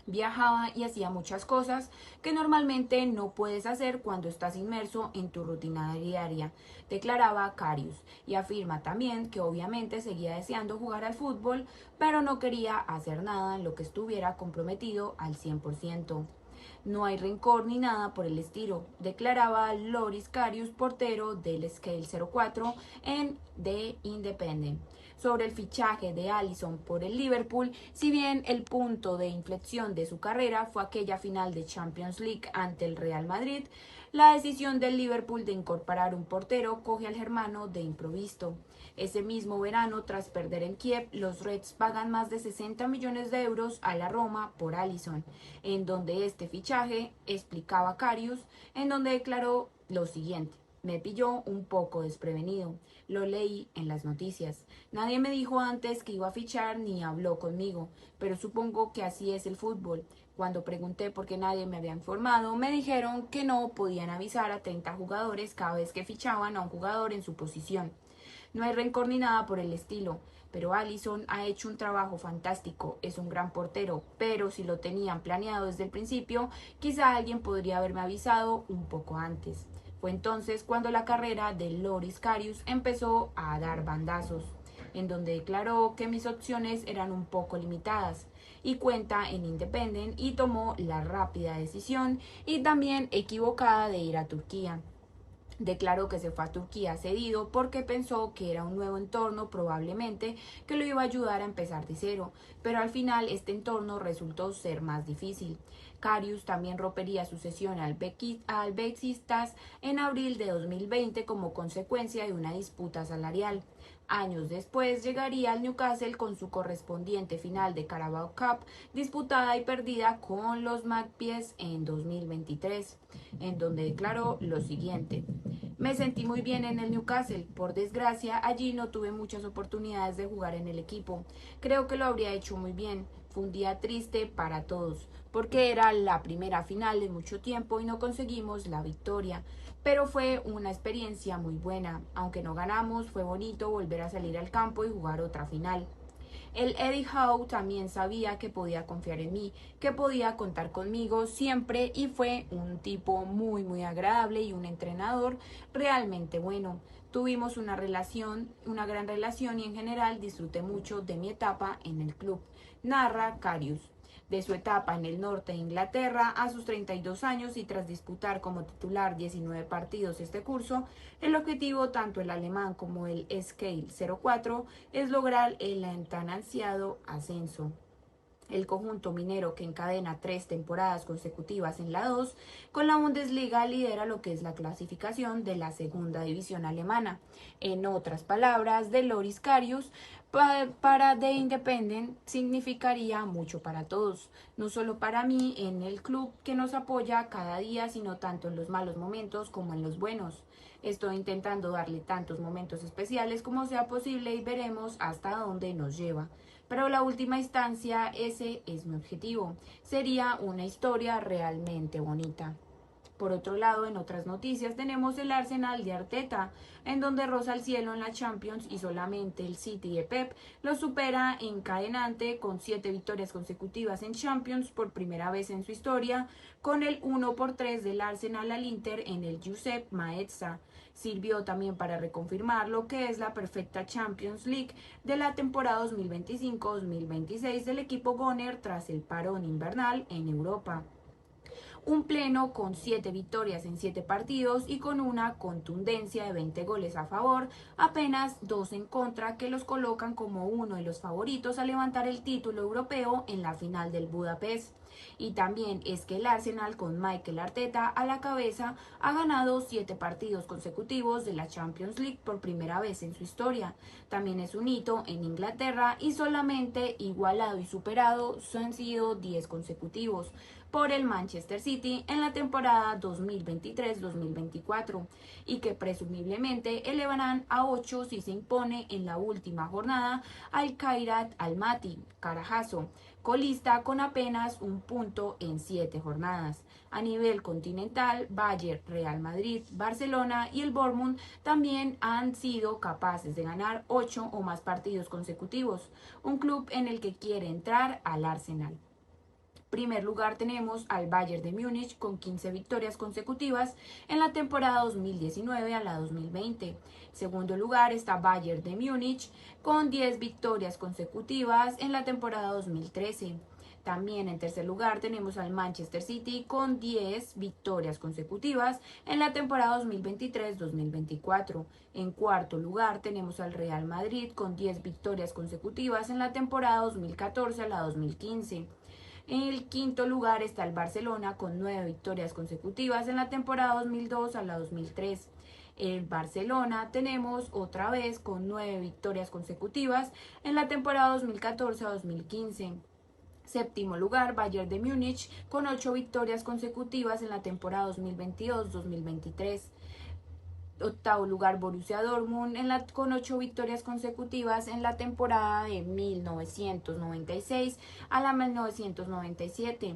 Viajaba y hacía muchas cosas que normalmente no puedes hacer cuando estás inmerso en tu rutina diaria, declaraba Karius, y afirma también que obviamente seguía deseando jugar al fútbol, pero no quería hacer nada en lo que estuviera comprometido al 100%. No hay rencor ni nada por el estilo, declaraba Loris Karius, portero del Scale 04 en The Independent. Sobre el fichaje de Alisson por el Liverpool, si bien el punto de inflexión de su carrera fue aquella final de Champions League ante el Real Madrid, la decisión del Liverpool de incorporar un portero coge al germano de improviso. Ese mismo verano, tras perder en Kiev, los Reds pagan más de 60 millones de euros a la Roma por Alisson, en donde este fichaje, explicaba Karius, en donde declaró lo siguiente: me pilló un poco desprevenido, lo leí en las noticias. Nadie me dijo antes que iba a fichar ni habló conmigo, pero supongo que así es el fútbol. Cuando pregunté por qué nadie me había informado, me dijeron que no podían avisar a 30 jugadores cada vez que fichaban a un jugador en su posición. No hay rencor ni nada por el estilo, pero Alisson ha hecho un trabajo fantástico, es un gran portero, pero si lo tenían planeado desde el principio, quizá alguien podría haberme avisado un poco antes. Fue entonces cuando la carrera de Loris Karius empezó a dar bandazos, en donde declaró que mis opciones eran un poco limitadas, y cuenta en Independent, y tomó la rápida decisión y también equivocada de ir a Turquía. Declaró que se fue a Turquía cedido porque pensó que era un nuevo entorno, probablemente que lo iba a ayudar a empezar de cero, pero al final este entorno resultó ser más difícil. Karius también rompería su cesión al Beşiktaş en abril de 2020 como consecuencia de una disputa salarial. Años después llegaría al Newcastle con su correspondiente final de Carabao Cup, disputada y perdida con los Magpies en 2023, en donde declaró lo siguiente: me sentí muy bien en el Newcastle, por desgracia allí no tuve muchas oportunidades de jugar en el equipo, creo que lo habría hecho muy bien, fue un día triste para todos, porque era la primera final de mucho tiempo y no conseguimos la victoria, pero fue una experiencia muy buena, aunque no ganamos, fue bonito volver a salir al campo y jugar otra final. El Eddie Howe también sabía que podía confiar en mí, que podía contar conmigo siempre, y fue un tipo muy agradable y un entrenador realmente bueno. Tuvimos una gran relación y en general disfruté mucho de mi etapa en el club, narra Karius. De su etapa en el norte de Inglaterra a sus 32 años y tras disputar como titular 19 partidos este curso, el objetivo tanto el alemán como el Scale 04 es lograr el tan ansiado ascenso. El conjunto minero, que encadena 3 temporadas consecutivas en la 2, con la Bundesliga lidera lo que es la clasificación de la segunda división alemana. En otras palabras, de Loris Karius, para The Independent significaría mucho para todos, no solo para mí en el club que nos apoya cada día, sino tanto en los malos momentos como en los buenos. Estoy intentando darle tantos momentos especiales como sea posible y veremos hasta dónde nos lleva. Pero la última instancia, ese es mi objetivo. Sería una historia realmente bonita. Por otro lado, en otras noticias tenemos el Arsenal de Arteta, en donde roza el cielo en la Champions y solamente el City de Pep lo supera encadenante con 7 victorias consecutivas en Champions por primera vez en su historia, con el 1-3 del Arsenal al Inter en el Giuseppe Meazza. Sirvió también para reconfirmar lo que es la perfecta Champions League de la temporada 2025-2026 del equipo Gunner tras el parón invernal en Europa. un pleno con 7 victorias en 7 partidos y con una contundencia de 20 goles a favor, apenas 2 en contra, que los colocan como uno de los favoritos a levantar el título europeo en la final del Budapest. Y también es que el Arsenal, con Mikel Arteta a la cabeza, ha ganado 7 partidos consecutivos de la Champions League por primera vez en su historia. También es un hito en Inglaterra y solamente igualado y superado han sido 10 consecutivos por el Manchester City en la temporada 2023-2024 y que presumiblemente elevarán a 8 si se impone en la última jornada al Khairat Almaty, carajazo, colista con apenas un punto en 7 jornadas. A nivel continental, Bayern, Real Madrid, Barcelona y el Bournemouth también han sido capaces de ganar 8 o más partidos consecutivos, un club en el que quiere entrar al Arsenal. Primer lugar tenemos al Bayern de Múnich con 15 victorias consecutivas en la temporada 2019 a la 2020. Segundo lugar está Bayern de Múnich con 10 victorias consecutivas en la temporada 2013. También en tercer lugar tenemos al Manchester City con 10 victorias consecutivas en la temporada 2023-2024. En cuarto lugar tenemos al Real Madrid con 10 victorias consecutivas en la temporada 2014 a la 2015. En el quinto lugar está el Barcelona con 9 victorias consecutivas en la temporada 2002 a la 2003. El Barcelona tenemos otra vez con 9 victorias consecutivas en la temporada 2014 a 2015. Séptimo lugar, Bayern de Múnich con 8 victorias consecutivas en la temporada 2022-2023. Octavo lugar, Borussia Dortmund con 8 victorias consecutivas en la temporada de 1996 a la 1997.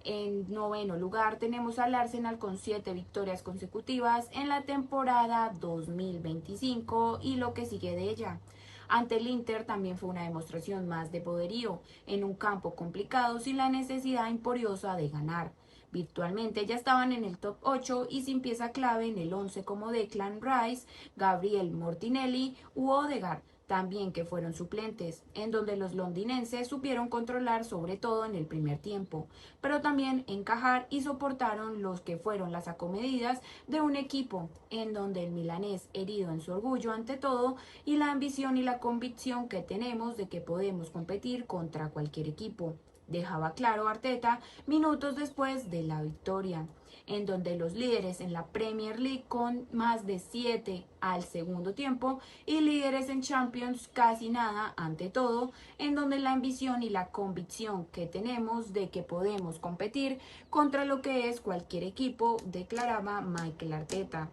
En noveno lugar tenemos al Arsenal con 7 victorias consecutivas en la temporada 2025 y lo que sigue de ella. Ante el Inter también fue una demostración más de poderío en un campo complicado sin la necesidad imperiosa de ganar. Virtualmente ya estaban en el top 8 y sin pieza clave en el 11 como Declan Rice, Gabriel Martinelli u Odegaard, también que fueron suplentes, en donde los londinenses supieron controlar sobre todo en el primer tiempo, pero también encajar y soportaron los que fueron las acomedidas de un equipo, en donde el milanés, herido en su orgullo ante todo, y la ambición y la convicción que tenemos de que podemos competir contra cualquier equipo. Dejaba claro Arteta minutos después de la victoria, en donde los líderes en la Premier League con más de 7 al segundo tiempo y líderes en Champions casi nada ante todo, en donde la ambición y la convicción que tenemos de que podemos competir contra lo que es cualquier equipo, declaraba Mikel Arteta.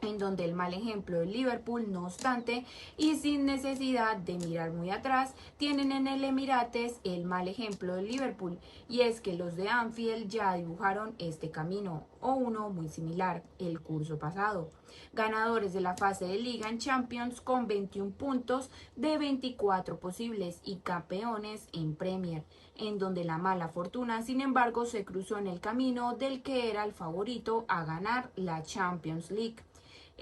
En donde el mal ejemplo del Liverpool, no obstante, y sin necesidad de mirar muy atrás, tienen en el Emirates el mal ejemplo del Liverpool, y es que los de Anfield ya dibujaron este camino, o uno muy similar, el curso pasado. Ganadores de la fase de Liga en Champions con 21 puntos de 24 posibles y campeones en Premier, en donde la mala fortuna, sin embargo, se cruzó en el camino del que era el favorito a ganar la Champions League.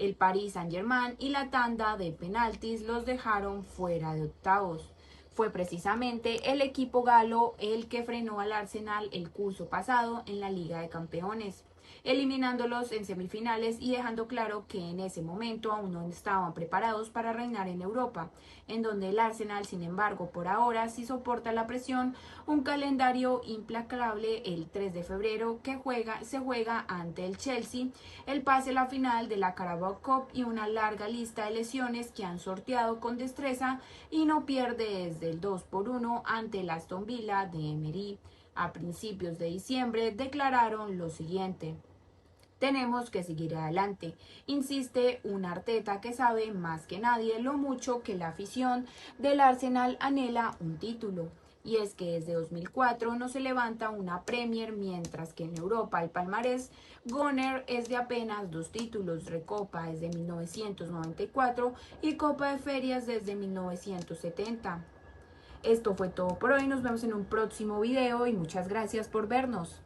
El Paris Saint-Germain y la tanda de penaltis los dejaron fuera de octavos. Fue precisamente el equipo galo el que frenó al Arsenal el curso pasado en la Liga de Campeones, eliminándolos en semifinales y dejando claro que en ese momento aún no estaban preparados para reinar en Europa, en donde el Arsenal, sin embargo, por ahora sí soporta la presión, un calendario implacable el 3 de febrero que se juega ante el Chelsea, el pase a la final de la Carabao Cup y una larga lista de lesiones que han sorteado con destreza y no pierde desde el 2-1 ante el Aston Villa de Emery. A principios de diciembre declararon lo siguiente: tenemos que seguir adelante, insiste un Arteta que sabe más que nadie lo mucho que la afición del Arsenal anhela un título. Y es que desde 2004 no se levanta una Premier, mientras que en Europa el palmarés Gunner es de apenas 2 títulos, Recopa desde 1994 y Copa de Ferias desde 1970. Esto fue todo por hoy, nos vemos en un próximo video y muchas gracias por vernos.